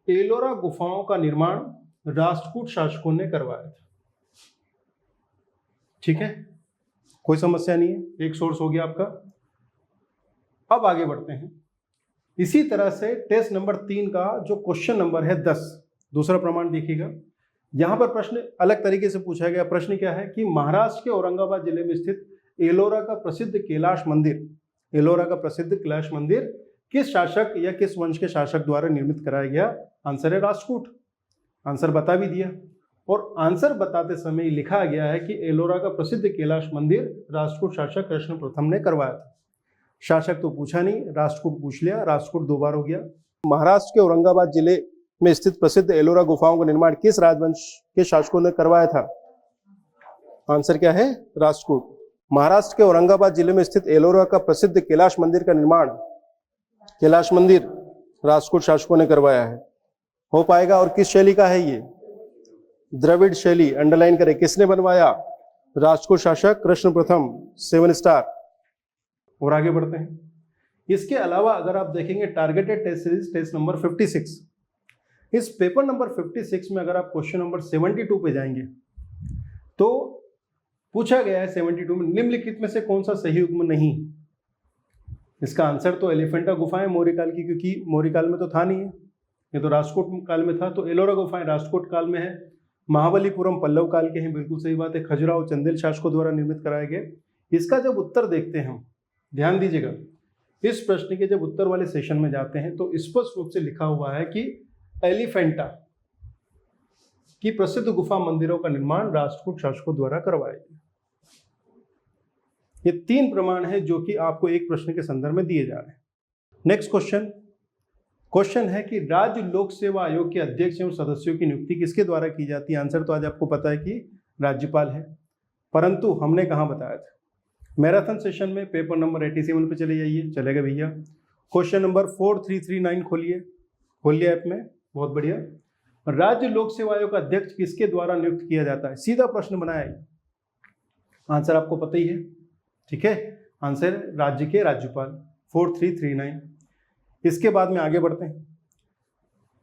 एलोरा गुफाओं का निर्माण राष्ट्रकूट शासकों ने करवाया था। ठीक है, कोई समस्या नहीं है, एक सोर्स हो गया आपका। अब आगे बढ़ते हैं। इसी तरह से टेस्ट नंबर 3 का जो क्वेश्चन नंबर है 10, दूसरा प्रमाण देखिएगा। यहां पर प्रश्न अलग तरीके से पूछा गया। प्रश्न क्या है कि महाराष्ट्र के औरंगाबाद जिले में स्थित एलोरा का प्रसिद्ध कैलाश मंदिर, एलोरा का प्रसिद्ध कैलाश मंदिर किस शासक या किस वंश के शासक द्वारा निर्मित कराया गया। आंसर है राष्ट्रकूट। आंसर बता भी दिया, और आंसर बताते समय लिखा गया है कि एलोरा का प्रसिद्ध कैलाश मंदिर राष्ट्रकूट शासक कृष्ण प्रथम ने करवाया था। शासक तो पूछा नहीं, राष्ट्रकूट पूछ लिया, राष्ट्रकूट 2 बार हो गया। महाराष्ट्र के औरंगाबाद जिले में स्थित प्रसिद्ध एलोरा गुफाओं का निर्माण किस राजवंश के शासकों ने करवाया था। आंसर क्या है, राष्ट्रकूट। महाराष्ट्र के औरंगाबाद जिले में स्थित एलोरा का प्रसिद्ध कैलाश मंदिर का निर्माण, कैलाश मंदिर राष्ट्रकूट शासकों ने करवाया है। हो पाएगा। और किस शैली का है ये, द्रविड़ शैली, अंडरलाइन करें। किसने बनवाया, राष्ट्रकूट शासक कृष्ण प्रथम, 7 स्टार। और आगे बढ़ते हैं। इसके अलावा अगर आप देखेंगे targeted test series test number 56, इस पेपर नंबर 56 में अगर आप क्वेश्चन नंबर 72 पे जाएंगे तो पूछा गया है 72 में निम्नलिखित में से कौन सा सही युग्म नहीं। इसका आंसर तो एलिफेंटा गुफाएं मौर्य काल की, क्योंकि मौर्य काल में तो था नहीं है, ये तो राष्ट्रकूट काल में था। तो एलोरा गुफाएं राष्ट्रकूट काल में है। महाबलीपुरम पल्लव काल के हैं, बिल्कुल सही बात है। खजुराहो चंदेल शासकों द्वारा निर्मित कराए गए। इसका जब उत्तर देखते हैं हम, ध्यान दीजिएगा, इस प्रश्न के जब उत्तर वाले सेशन में जाते हैं तो स्पष्ट रूप से लिखा हुआ है कि एलिफेंटा की प्रसिद्ध गुफा मंदिरों का निर्माण राष्ट्रकूट शासकों द्वारा करवाया गया। ये 3 प्रमाण है जो कि आपको एक प्रश्न के संदर्भ में दिए जा रहे हैं। नेक्स्ट क्वेश्चन है कि राज्य लोक सेवा आयोग के अध्यक्ष एवं सदस्यों की नियुक्ति किसके द्वारा की जाती है। आंसर तो आज आपको पता है कि राज्यपाल है, परंतु हमने कहां बताया था, मैराथन सेशन में पेपर नंबर 87 पे चले जाइए, चलेगा भैया। क्वेश्चन नंबर 4339 खोलिए ऐप में, बहुत बढ़िया। राज्य लोक सेवा आयोग का अध्यक्ष किसके द्वारा नियुक्त किया जाता है, सीधा प्रश्न बनाया है। आंसर आपको पता ही है, ठीक है। आंसर राज्य के राज्यपाल, 4339। इसके बाद में आगे बढ़ते हैं।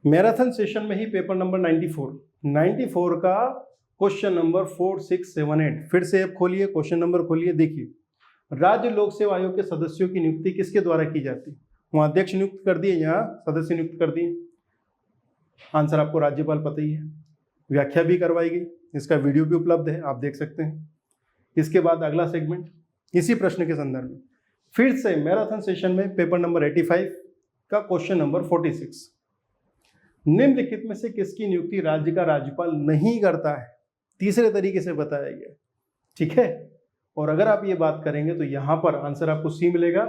मैराथन सेशन में ही पेपर नंबर 94 का क्वेश्चन नंबर 4678, फिर से ऐप खोलिए, क्वेश्चन नंबर खोलिए, देखिए। राज्य लोक सेवा आयोग के सदस्यों की नियुक्ति किसके द्वारा की जाती है। वहां अध्यक्ष नियुक्त कर दिए, यहाँ सदस्य नियुक्त कर दिए। आंसर आपको राज्यपाल पता ही है। व्याख्या भी करवाई गई, इसका वीडियो भी उपलब्ध है, आप देख सकते हैं। इसके बाद अगला सेगमेंट इसी प्रश्न के संदर्भ में फिर से मैराथन सेशन में पेपर नंबर 85 का क्वेश्चन नंबर 46, निम्नलिखित में से किसकी नियुक्ति राज्य का राज्यपाल नहीं करता है। तीसरे तरीके से बताया गया, ठीक है। और अगर आप ये बात करेंगे तो यहाँ पर आंसर आपको सी मिलेगा,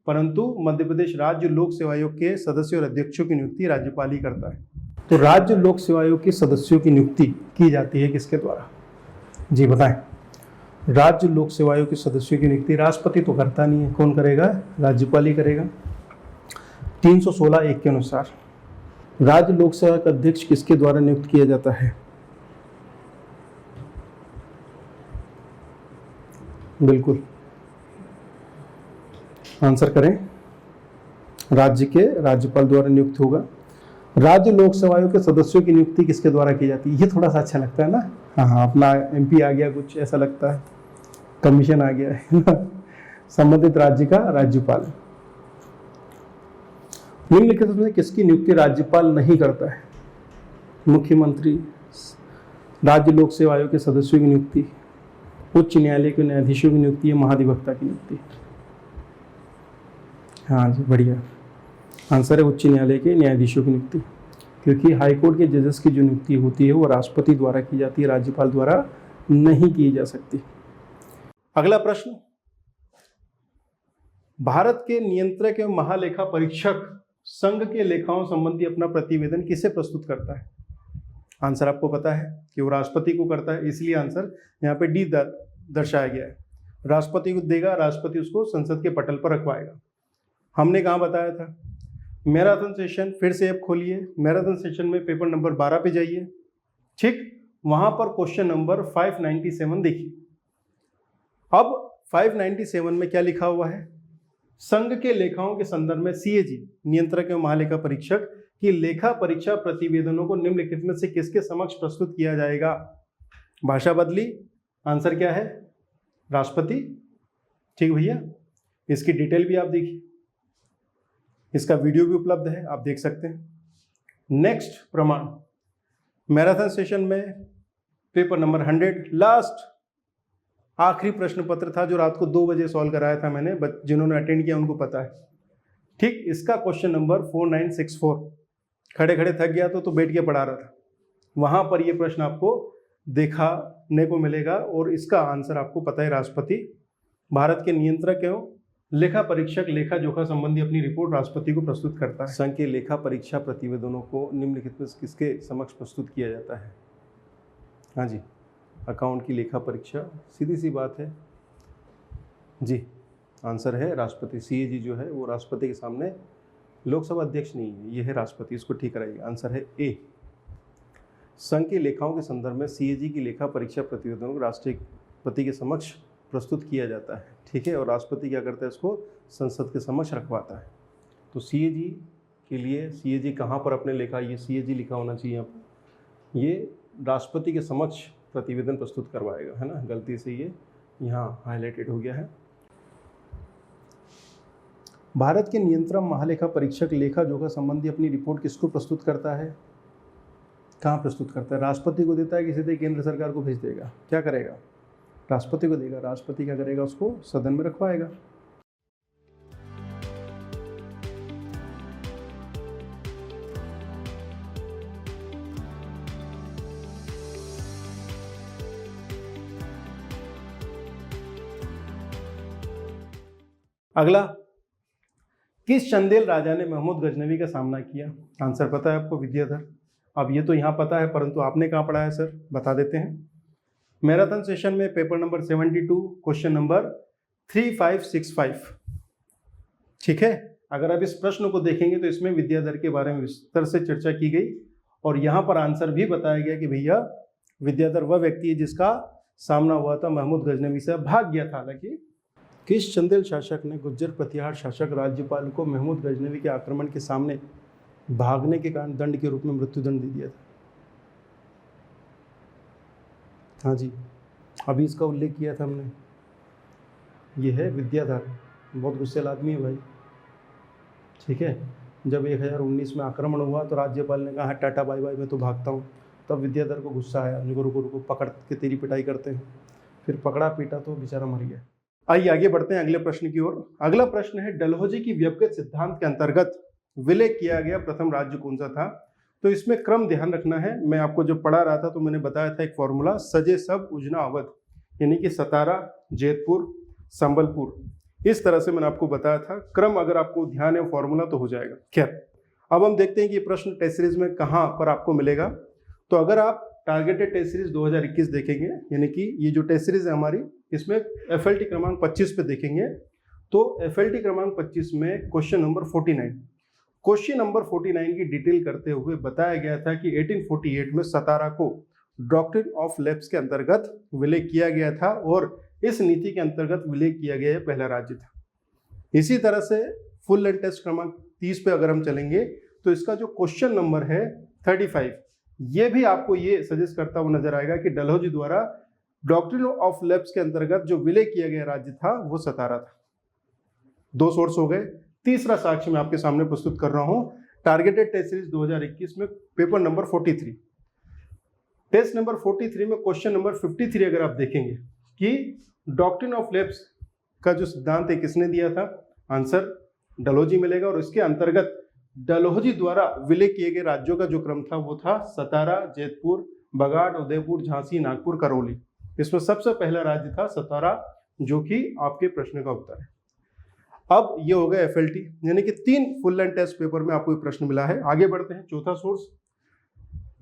परंतु मध्य प्रदेश राज्य लोक सेवा आयोग के सदस्यों और अध्यक्षों की नियुक्ति राज्यपाल ही करता है। तो राज्य लोक सेवा आयोग के सदस्यों की नियुक्ति की जाती है किसके द्वारा, जी बताएं। राज्य लोक सेवा आयोग के सदस्यों की नियुक्ति राष्ट्रपति तो करता नहीं है, कौन करेगा, राज्यपाल ही करेगा। 316(1) के अनुसार राज्य लोक सेवा का अध्यक्ष किसके द्वारा नियुक्त किया जाता है। बिल्कुल आंसर करें, राज्य के राज्यपाल द्वारा नियुक्त होगा। राज्य लोक सेवा आयोग के सदस्यों की नियुक्ति किसके द्वारा की जाती है। ये थोड़ा सा अच्छा लगता है ना, हाँ अपना MP आ गया, कुछ ऐसा लगता है, कमीशन आ गया है ना, संबंधित राज्य का राज्यपाल। निम्नलिखित में किसकी नियुक्ति राज्यपाल नहीं करता है। मुख्यमंत्री। राज्य लोक सेवा आयोग के सदस्यों की नियुक्ति, उच्च न्यायालय के न्यायाधीशों की नियुक्ति है, महाधिवक्ता की नियुक्ति। हाँ जी बढ़िया, आंसर है उच्च न्यायालय के न्यायाधीशों की नियुक्ति, क्योंकि हाईकोर्ट के जजेस की जो नियुक्ति होती है वो राष्ट्रपति द्वारा की जाती है, राज्यपाल द्वारा नहीं की जा सकती। अगला प्रश्न, भारत के नियंत्रक एवं महालेखा परीक्षक संघ के लेखाओं संबंधी अपना प्रतिवेदन किसे प्रस्तुत करता है? आंसर आपको पता है कि वो राष्ट्रपति को करता है, इसलिए आंसर यहाँ पे डी दर्शाया गया है। राष्ट्रपति को देगा, राष्ट्रपति उसको संसद के पटल पर रखवाएगा। हमने कहाँ बताया था? मैराथन सेशन, फिर से ऐप खोलिए, मैराथन सेशन में पेपर नंबर 12 पे जाइए, ठीक, वहां पर क्वेश्चन नंबर 597 देखिए। अब 597 में क्या लिखा हुआ है? संघ के लेखाओं के संदर्भ में सीएजी नियंत्रक एवं महालेखा परीक्षक की लेखा परीक्षा प्रतिवेदनों को निम्नलिखित में से किसके समक्ष प्रस्तुत किया जाएगा? भाषा बदली, आंसर क्या है? राष्ट्रपति। ठीक भैया, इसकी डिटेल भी आप देखिए, इसका वीडियो भी उपलब्ध है, आप देख सकते हैं। नेक्स्ट प्रमाण, मैराथन सेशन में पेपर नंबर 100 लास्ट आखिरी प्रश्न पत्र था जो रात को 2 बजे सॉल्व कराया था मैंने, जिन्होंने अटेंड किया उनको पता है, ठीक। इसका क्वेश्चन नंबर 4964, खड़े खड़े थक गया तो बैठ के पढ़ा रहा था, वहां पर ये प्रश्न आपको देखने को मिलेगा और इसका आंसर आपको पता है, राष्ट्रपति। भारत के नियंत्रक एवं लेखा परीक्षक लेखा जोखा संबंधी अपनी रिपोर्ट राष्ट्रपति को प्रस्तुत करता है। संघ के लेखा परीक्षा प्रतिवेदनों को निम्नलिखित में किसके समक्ष प्रस्तुत किया जाता है? हाँ जी, अकाउंट की लेखा परीक्षा, सीधी सी बात है जी, आंसर है राष्ट्रपति। सीएजी जो है वो राष्ट्रपति के सामने, लोकसभा अध्यक्ष नहीं है, ये है राष्ट्रपति, इसको ठीक कराइए। आंसर है ए। संघ के लेखाओं के संदर्भ में सीएजी की लेखा परीक्षा प्रतिवेदनों को राष्ट्रपति के समक्ष प्रस्तुत किया जाता है, ठीक है, और राष्ट्रपति क्या करता है? इसको संसद के समक्ष रखवाता है। तो सीएजी के लिए, सीएजी कहाँ पर अपने लेखा, ये सीएजी लिखा होना चाहिए यहाँ पर, ये राष्ट्रपति के समक्ष प्रतिवेदन प्रस्तुत करवाएगा, है ना, गलती से ये यहाँ हाईलाइटेड हो गया है। भारत के नियंत्रक महालेखा परीक्षक लेखा जोखा संबंधी अपनी रिपोर्ट किसको प्रस्तुत करता है? कहाँ प्रस्तुत करता है? राष्ट्रपति को देता है कि सीधे केंद्र सरकार को भेज देगा? क्या करेगा? राष्ट्रपति को देगा। राष्ट्रपति क्या करेगा? उसको सदन में रखवाएगा। अगला, किस चंदेल राजा ने महमूद गजनवी का सामना किया? आंसर पता है आपको, विद्याधर। अब ये तो यहाँ पता है, परंतु आपने कहाँ पढ़ा है सर? बता देते हैं। मैराथन सेशन में पेपर नंबर 72 क्वेश्चन नंबर 3565, ठीक है। अगर आप इस प्रश्न को देखेंगे तो इसमें विद्याधर के बारे में विस्तार से चर्चा की गई और यहाँ पर आंसर भी बताया गया कि भैया विद्याधर वह व्यक्ति है जिसका सामना हुआ था महमूद गजनवी से, भाग गया था। हालांकि किस चंदेल शासक ने गुज्जर प्रतिहार शासक राज्यपाल को महमूद गजनवी के आक्रमण के सामने भागने के कारण दंड के रूप में मृत्युदंड दे दिया था? हाँ जी, अभी इसका उल्लेख किया था हमने। ये है विद्याधर, बहुत गुस्सेल आदमी है भाई, ठीक है। जब 1019 में आक्रमण हुआ तो राज्यपाल ने कहा टाटा बाय बाय, मैं तो भागता हूँ। तब विद्याधर को गुस्सा आया, उनको रुको पकड़ के तेरी पिटाई करते हैं। फिर पकड़ा पीटा तो बेचारा मर गया। आइए आगे बढ़ते हैं अगले प्रश्न की ओर। अगला प्रश्न है, डलहौजी की व्यवगत सिद्धांत के अंतर्गत विलय किया गया प्रथम राज्य कौन सा था? तो इसमें क्रम ध्यान रखना है। मैं आपको जब पढ़ा रहा था तो मैंने बताया था एक फॉर्मूला, सजे सब उजना अवध, यानी कि सतारा, जैतपुर, संबलपुर, इस तरह से मैंने आपको बताया था। क्रम अगर आपको ध्यान है फॉर्मूला तो हो जाएगा। खैर, अब हम देखते हैं कि प्रश्न टेस्ट सीरीज में कहाँ पर आपको मिलेगा। तो अगर आप टारगेटेड टेस्ट सीरीज 2021 देखेंगे, यानी कि ये जो टेस्ट सीरीज है हमारी, इसमें FLT क्रमांक 25 पे देखेंगे तो FLT क्रमांक 25 में क्वेश्चन नंबर 49, क्वेश्चन नंबर 49 की डिटेल करते हुए बताया गया था कि 1848 में सतारा को डॉक्ट्रिन ऑफ लैप्स के अंतर्गत विलय किया गया था और इस नीति के अंतर्गत विलय किया गया यह पहला राज्य था। इसी तरह से फुल लेंथ टेस्ट क्रमांक 30 पे अगर हम चलेंगे तो इसका जो क्वेश्चन नंबर है 35, ये भी आपको ये सजेस्ट करता हुआ नजर आएगा कि डलहौजी द्वारा डॉक्ट्रिन ऑफ लैप्स के अंतर्गत जो विलय किया गया राज्य था वो सतारा था। 2 सोर्स हो गए। तीसरा साक्ष्य मैं आपके सामने प्रस्तुत कर रहा हूं, टारगेटेड टेस्ट सीरीज 2021 में पेपर नंबर 43, टेस्ट नंबर 43 में क्वेश्चन नंबर 53 अगर आप देखेंगे कि डॉक्ट्रिन ऑफ लैप्स का जो सिद्धांत है किसने दिया था? आंसर डलहौजी मिलेगा और इसके अंतर्गत डलहौजी द्वारा विलय किए गए राज्यों का जो क्रम था वो था सतारा, जैतपुर, बगाड़, उदयपुर, झांसी, नागपुर, करौली। इसमें सबसे पहला राज्य था सतारा, जो कि आपके प्रश्न का उत्तर है। अब ये हो गया FLT, यानी कि 3 फुल लेंथ टेस्ट पेपर में आपको ये प्रश्न मिला है। आगे बढ़ते हैं। चौथा सोर्स,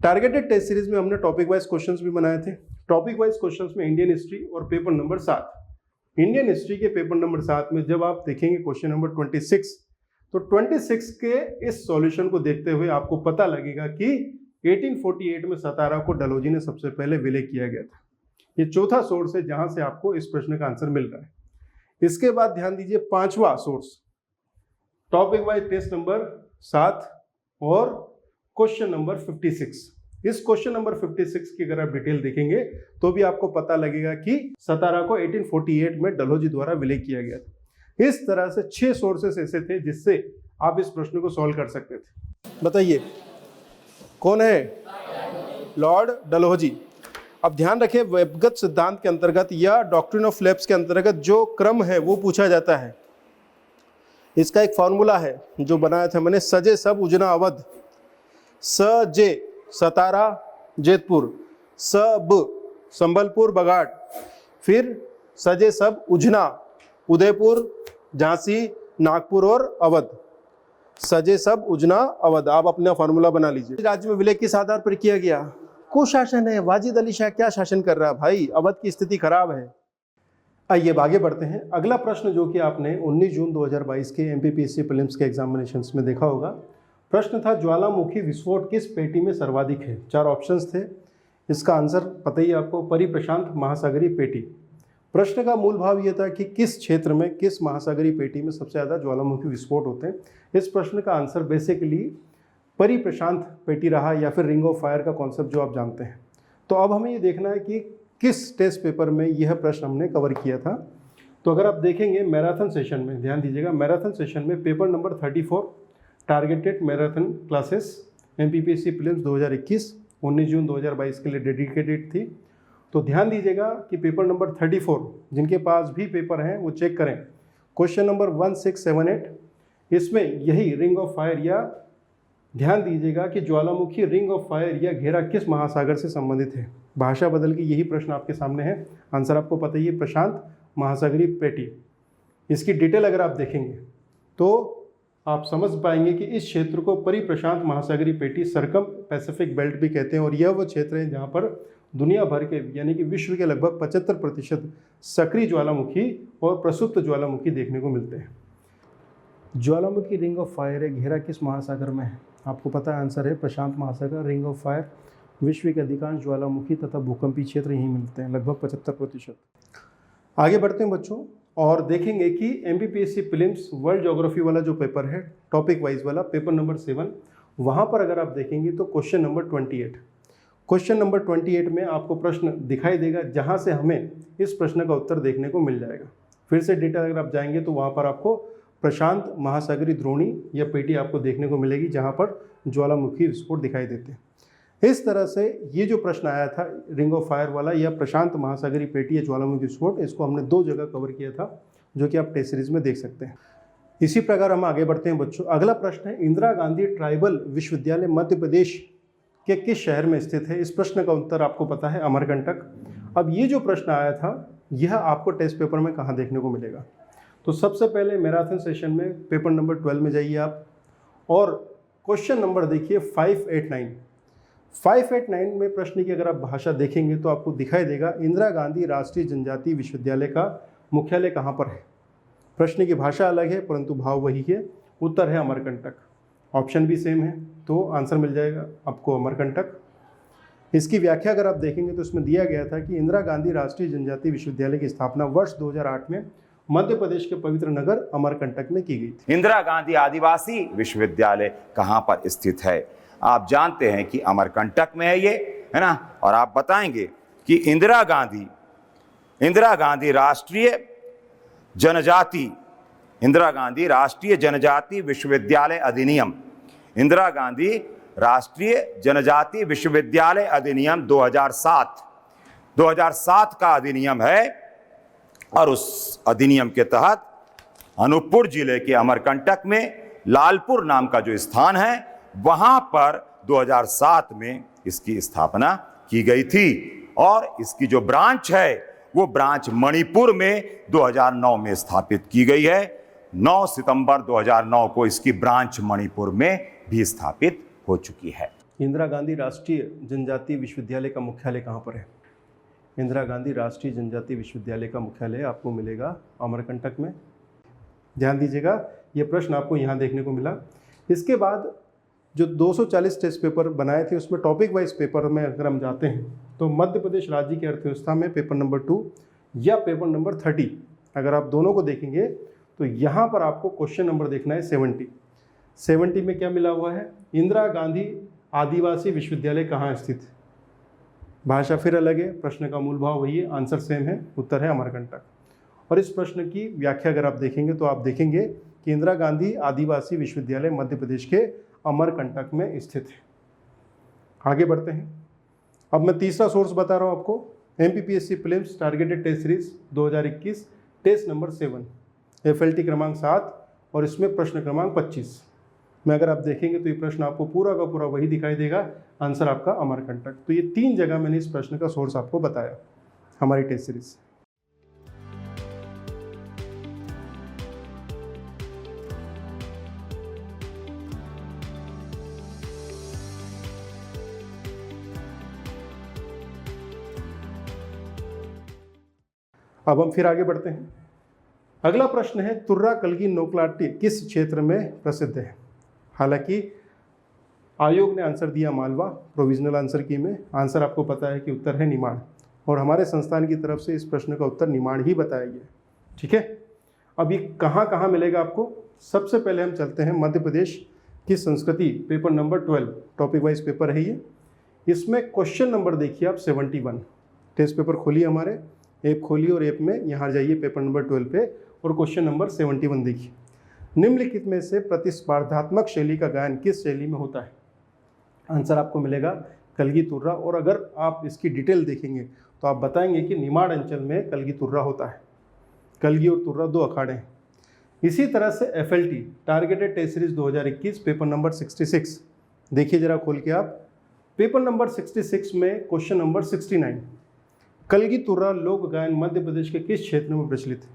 टारगेटेड टेस्ट सीरीज में हमने टॉपिक वाइज क्वेश्चंस भी बनाए थे। टॉपिक वाइज क्वेश्चंस में इंडियन हिस्ट्री और पेपर नंबर 7। इंडियन हिस्ट्री के पेपर नंबर 7 में जब आप देखेंगे क्वेश्चन नंबर 26, तो 26 के इस सॉल्यूशन को देखते हुए आपको पता लगेगा कि 1848 में सतारा को डलहौजी ने सबसे पहले विलय किया गया था। ये चौथा सोर्स है जहां से आपको इस प्रश्न का आंसर मिल रहा है। इसके बाद ध्यान दीजिए, पांचवा source, topic wise test number 7 और क्वेश्चन नंबर 56। इस क्वेश्चन नंबर 56 की अगर आप डिटेल देखेंगे तो भी आपको पता लगेगा कि सतारा को 1848 में डलहौजी द्वारा विलय किया गया था। इस तरह से 6 सोर्सेस ऐसे थे जिससे आप इस प्रश्न को सॉल्व कर सकते थे। बताइए कौन है? लॉर्ड डलहौजी। अब ध्यान रखें, वेबगत सिद्धांत के अंतर्गत या डॉक्ट्रिन ऑफ लैप्स के अंतर्गत जो क्रम है वो पूछा जाता है। इसका एक फॉर्मूला है जो बनाया था मैंने, सजे सब उजना अवध, सजे सतारा जेतपुर, सब संबलपुर बगाड़, फिर सजे सब उजना उदयपुर झांसी नागपुर और अवध, सजे सब उजना अवध। आप अपना फॉर्मूला बना लीजिए। राज्य में विलय किस आधार पर किया गया? कुशासन है। वाजिद अली शाह क्या शासन कर रहा है भाई? अवध की स्थिति खराब है। आइए आगे बढ़ते हैं। अगला प्रश्न जो कि आपने 19 जून 2022 के MPPSC प्रीलिम्स के एग्जामिनेशंस में देखा होगा, प्रश्न था ज्वालामुखी विस्फोट किस पेटी में सर्वाधिक है? 4 ऑप्शंस थे। इसका आंसर पता ही आपको, परिप्रशांत महासागरीय पेटी। प्रश्न का मूल भाव यह था कि किस क्षेत्र में, किस महासागरीय पेटी में सबसे ज़्यादा ज्वालामुखी विस्फोट होते हैं। इस प्रश्न का आंसर बेसिकली परिप्रशांत पेटी रहा, या फिर रिंग ऑफ फायर का कॉन्सेप्ट जो आप जानते हैं। तो अब हमें ये देखना है कि किस टेस्ट पेपर में यह प्रश्न हमने कवर किया था। तो अगर आप देखेंगे मैराथन सेशन में, ध्यान दीजिएगा, मैराथन सेशन में paper number 34 targeted marathon classes MPPSC prelims 2021 19 जून 2022 के लिए डेडिकेटेड थी। तो ध्यान दीजिएगा कि पेपर नंबर 34, जिनके पास भी पेपर हैं वो चेक करें। क्वेश्चन नंबर 1678, इसमें यही रिंग ऑफ फायर, या ध्यान दीजिएगा कि ज्वालामुखी रिंग ऑफ फायर या घेरा किस महासागर से संबंधित है। भाषा बदल के यही प्रश्न आपके सामने है। आंसर आपको पता ही है, प्रशांत महासागरीय पेटी। इसकी डिटेल अगर आप देखेंगे तो आप समझ पाएंगे कि इस क्षेत्र को परिप्रशांत महासागरीय पेटी, सर्कम पैसिफिक बेल्ट भी कहते हैं, और यह वो क्षेत्र है जहाँ पर दुनिया भर के यानी कि विश्व के लगभग 75% सक्रिय ज्वालामुखी और प्रसुप्त ज्वालामुखी देखने को मिलते हैं। ज्वालामुखी रिंग ऑफ फायर है, घेरा किस महासागर में है? आपको पता है, आंसर है प्रशांत महासागर। रिंग ऑफ फायर, विश्व के अधिकांश ज्वालामुखी तथा भूकंपीय क्षेत्र यहीं मिलते हैं, लगभग 75%। आगे बढ़ते हैं बच्चों और देखेंगे कि MPPSC प्रीलिम्स वर्ल्ड ज्योग्राफी वाला जो पेपर है, टॉपिक वाइज वाला, पेपर नंबर 7, वहाँ पर अगर आप देखेंगे तो क्वेश्चन नंबर 28, क्वेश्चन नंबर 28 में आपको प्रश्न दिखाई देगा जहाँ से हमें इस प्रश्न का उत्तर देखने को मिल जाएगा। फिर से डेटा अगर आप जाएंगे तो वहाँ पर आपको प्रशांत महासागरीय द्रोणी या पेटी आपको देखने को मिलेगी जहाँ पर ज्वालामुखी विस्फोट दिखाई देते हैं। इस तरह से ये जो प्रश्न आया था रिंग ऑफ फायर वाला या प्रशांत महासागरीय पेटी या ज्वालामुखी विस्फोट, इसको हमने 2 जगह कवर किया था जो कि आप टेस्ट सीरीज में देख सकते हैं। इसी प्रकार हम आगे बढ़ते हैं बच्चों। अगला प्रश्न है, इंदिरा गांधी ट्राइबल विश्वविद्यालय मध्य प्रदेश के किस शहर में स्थित है? इस प्रश्न का उत्तर आपको पता है, अमरकंटक। अब ये जो प्रश्न आया था यह आपको टेस्ट पेपर में कहाँ देखने को मिलेगा? तो सबसे पहले मैराथन सेशन में पेपर नंबर 12 में जाइए आप और क्वेश्चन नंबर देखिए 589। 589 में प्रश्न की अगर आप भाषा देखेंगे तो आपको दिखाई देगा इंदिरा गांधी राष्ट्रीय जनजातीय विश्वविद्यालय का मुख्यालय कहाँ पर है। प्रश्न की भाषा अलग है परंतु भाव वही है। उत्तर है अमरकंटक। ऑप्शन भी सेम है तो आंसर मिल जाएगा आपको अमरकंटक। इसकी व्याख्या अगर आप देखेंगे तो इसमें दिया गया था कि इंदिरा गांधी राष्ट्रीय जनजातीय विश्वविद्यालय की स्थापना वर्ष 2008 में मध्य प्रदेश के पवित्र नगर अमरकंटक में की गई थी। इंदिरा गांधी आदिवासी विश्वविद्यालय कहां पर स्थित है? आप जानते हैं कि अमरकंटक में है ये, है ना। और आप बताएंगे कि इंदिरा गांधी राष्ट्रीय जनजाति विश्वविद्यालय अधिनियम, इंदिरा गांधी राष्ट्रीय जनजाति विश्वविद्यालय अधिनियम 2007 का अधिनियम है। और उस अधिनियम के तहत अनूपपुर जिले के अमरकंटक में लालपुर नाम का जो स्थान है वहां पर 2007 में इसकी स्थापना की गई थी। और इसकी जो ब्रांच है वो ब्रांच मणिपुर में 2009 में स्थापित की गई है। 9 सितंबर 2009 को इसकी ब्रांच मणिपुर में भी स्थापित हो चुकी है। इंदिरा गांधी राष्ट्रीय जनजातीय विश्वविद्यालय का मुख्यालय कहाँ पर है? इंदिरा गांधी राष्ट्रीय जनजातीय विश्वविद्यालय का मुख्यालय आपको मिलेगा अमरकंटक में। ध्यान दीजिएगा, ये प्रश्न आपको यहाँ देखने को मिला। इसके बाद जो 240 टेस्ट पेपर बनाए थे उसमें टॉपिक वाइज पेपर में अगर हम जाते हैं तो मध्य प्रदेश राज्य की अर्थव्यवस्था में पेपर नंबर 2 या पेपर नंबर 30, अगर आप दोनों को देखेंगे तो यहाँ पर आपको क्वेश्चन नंबर देखना है 70 में क्या मिला हुआ है? इंदिरा गांधी आदिवासी विश्वविद्यालय कहाँ स्थित है? भाषा फिर अलग है, प्रश्न का मूल भाव वही है, आंसर सेम है, उत्तर है अमरकंटक। और इस प्रश्न की व्याख्या अगर आप देखेंगे तो आप देखेंगे कि इंदिरा गांधी आदिवासी विश्वविद्यालय मध्य प्रदेश के अमरकंटक में स्थित है। आगे बढ़ते हैं। अब मैं तीसरा सोर्स बता रहा हूँ आपको, MPPSC prelims targeted test series 2021 test number 7, FLT क्रमांक 7 और इसमें प्रश्न क्रमांक 25 में अगर आप देखेंगे तो ये प्रश्न आपको पूरा का पूरा वही दिखाई देगा, आंसर आपका अमरकंटक। तो ये 3 जगह मैंने इस प्रश्न का सोर्स आपको बताया हमारी टेस्ट सीरीज से। अब हम फिर आगे बढ़ते हैं। अगला प्रश्न है, तुर्रा कलगी नोकलाटी किस क्षेत्र में प्रसिद्ध है? हालांकि आयोग ने आंसर दिया मालवा, प्रोविजनल आंसर की में, आंसर आपको पता है कि उत्तर है निमाड़, और हमारे संस्थान की तरफ से इस प्रश्न का उत्तर निमाड़ ही बताया गया। ठीक है, अब ये कहाँ कहाँ मिलेगा आपको? सबसे पहले हम चलते हैं मध्य प्रदेश की संस्कृति, paper number 12, topic wise paper है ये। इसमें क्वेश्चन नंबर देखिए आप 71। टेस्ट पेपर खोलिए, हमारे ऐप खोलिए और ऐप में यहाँ जाइए पेपर नंबर 12 पे और क्वेश्चन नंबर 71 देखिए। निम्नलिखित में से प्रतिस्पर्धात्मक शैली का गायन किस शैली में होता है? आंसर आपको मिलेगा कलगी तुर्रा, और अगर आप इसकी डिटेल देखेंगे तो आप बताएंगे कि निमाड़ अंचल में कलगी तुर्रा होता है। कलगी और तुर्रा 2 अखाड़े हैं। इसी तरह से FLT targeted test series 2021 paper number 66 देखिए जरा खोल के आप। पेपर नंबर 66 में क्वेश्चन नंबर 69, कलगी तुर्रा लोक गायन मध्य प्रदेश के किस क्षेत्र में प्रचलित है?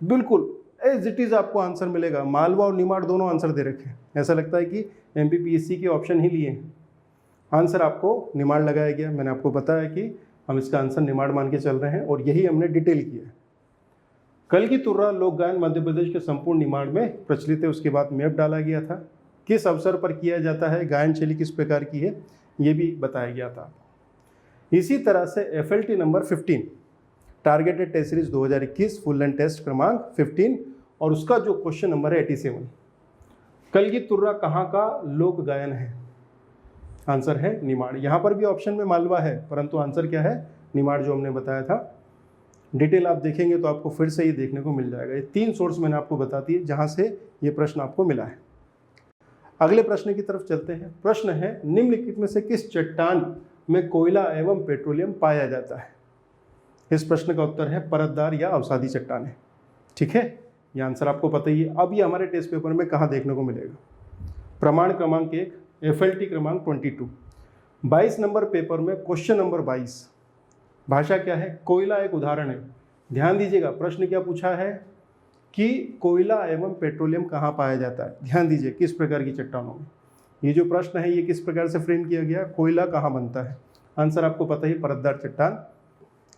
बिल्कुल एज इट इज़ आपको आंसर मिलेगा। मालवा और निमाड़ दोनों आंसर दे रखे हैं, ऐसा लगता है कि MPPSC के ऑप्शन ही लिए हैं। आंसर आपको निमाड़ लगाया गया। मैंने आपको बताया कि हम इसका आंसर निमाड़ मान के चल रहे हैं और यही हमने डिटेल किया है। कलगी तुर्रा लोक गायन मध्य प्रदेश के संपूर्ण निमाड़ में प्रचलित है। उसके बाद मैप डाला गया था, किस अवसर पर किया जाता है, गायन शैली किस प्रकार की है, ये भी बताया गया था। इसी तरह से FLT number 15 targeted test series 2021 full length test क्रमांक 15 और उसका जो क्वेश्चन नंबर है 87, कलगी तुर्रा कहाँ का लोक गायन है? आंसर है निमाड़। यहाँ पर भी ऑप्शन में मालवा है परंतु आंसर क्या है? निमाड़, जो हमने बताया था। डिटेल आप देखेंगे तो आपको फिर से ये देखने को मिल जाएगा। ये 3 सोर्स मैंने आपको बता दिए जहाँ से ये प्रश्न आपको मिला है। अगले प्रश्न की तरफ चलते हैं। प्रश्न है, निम्नलिखित में से किस चट्टान में कोयला एवं पेट्रोलियम पाया जाता है? इस प्रश्न का उत्तर है परतदार या अवसादी चट्टानें। ठीक है, ये आंसर आपको पता ही है। अब ये हमारे टेस्ट पेपर में कहाँ देखने को मिलेगा? प्रमाण क्रमांक 1, FLT क्रमांक 22, 22 नंबर पेपर में क्वेश्चन नंबर 22। भाषा क्या है? कोयला एक उदाहरण है। ध्यान दीजिएगा, प्रश्न क्या पूछा है कि कोयला एवं पेट्रोलियम कहाँ पाया जाता है। ध्यान दीजिए किस प्रकार की चट्टानों में। ये जो प्रश्न है ये किस प्रकार से फ्रेम किया गया? कोयला कहाँ बनता है? आंसर आपको पता ही, परतदार चट्टान।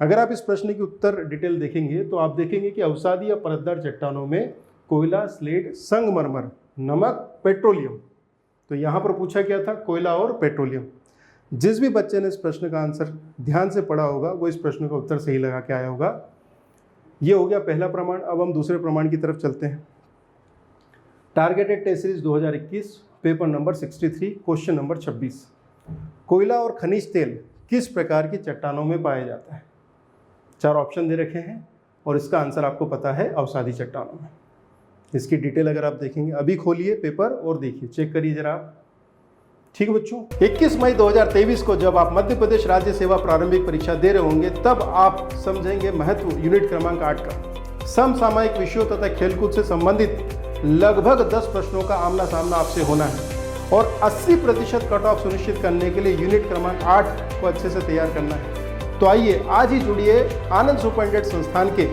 अगर आप इस प्रश्न की उत्तर डिटेल देखेंगे तो आप देखेंगे कि अवसादी या परतदार चट्टानों में कोयला, स्लेट, संगमरमर, नमक, पेट्रोलियम। तो यहाँ पर पूछा क्या था? कोयला और पेट्रोलियम। जिस भी बच्चे ने इस प्रश्न का आंसर ध्यान से पढ़ा होगा वो इस प्रश्न का उत्तर सही लगा के आया होगा। ये हो गया पहला प्रमाण। अब हम दूसरे प्रमाण की तरफ चलते हैं। Targeted test series 2021 paper number 63 question number 26, कोयला और खनिज तेल किस प्रकार की चट्टानों में पाया जाता है? 4 ऑप्शन दे रखे हैं और इसका आंसर आपको पता है अवसादी चट्टानों में। इसकी डिटेल अगर आप देखेंगे, अभी खोलिए पेपर और देखिए, चेक करिए जरा आप। ठीक है बच्चों, 21 मई 2023 को जब आप मध्य प्रदेश राज्य सेवा प्रारंभिक परीक्षा दे रहे होंगे तब आप समझेंगे महत्व यूनिट क्रमांक 8 का। समसामयिक विषयों तथा खेलकूद से संबंधित लगभग 10 प्रश्नों का आमना सामना आपसे होना है और 80% कट ऑफ सुनिश्चित करने के लिए यूनिट क्रमांक 8 को अच्छे से तैयार करना है। तो आइए आज ही जुड़िए आनंद सुपरटेंडेंट संस्थान के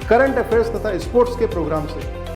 करंट अफेयर्स तथा स्पोर्ट्स के प्रोग्राम से।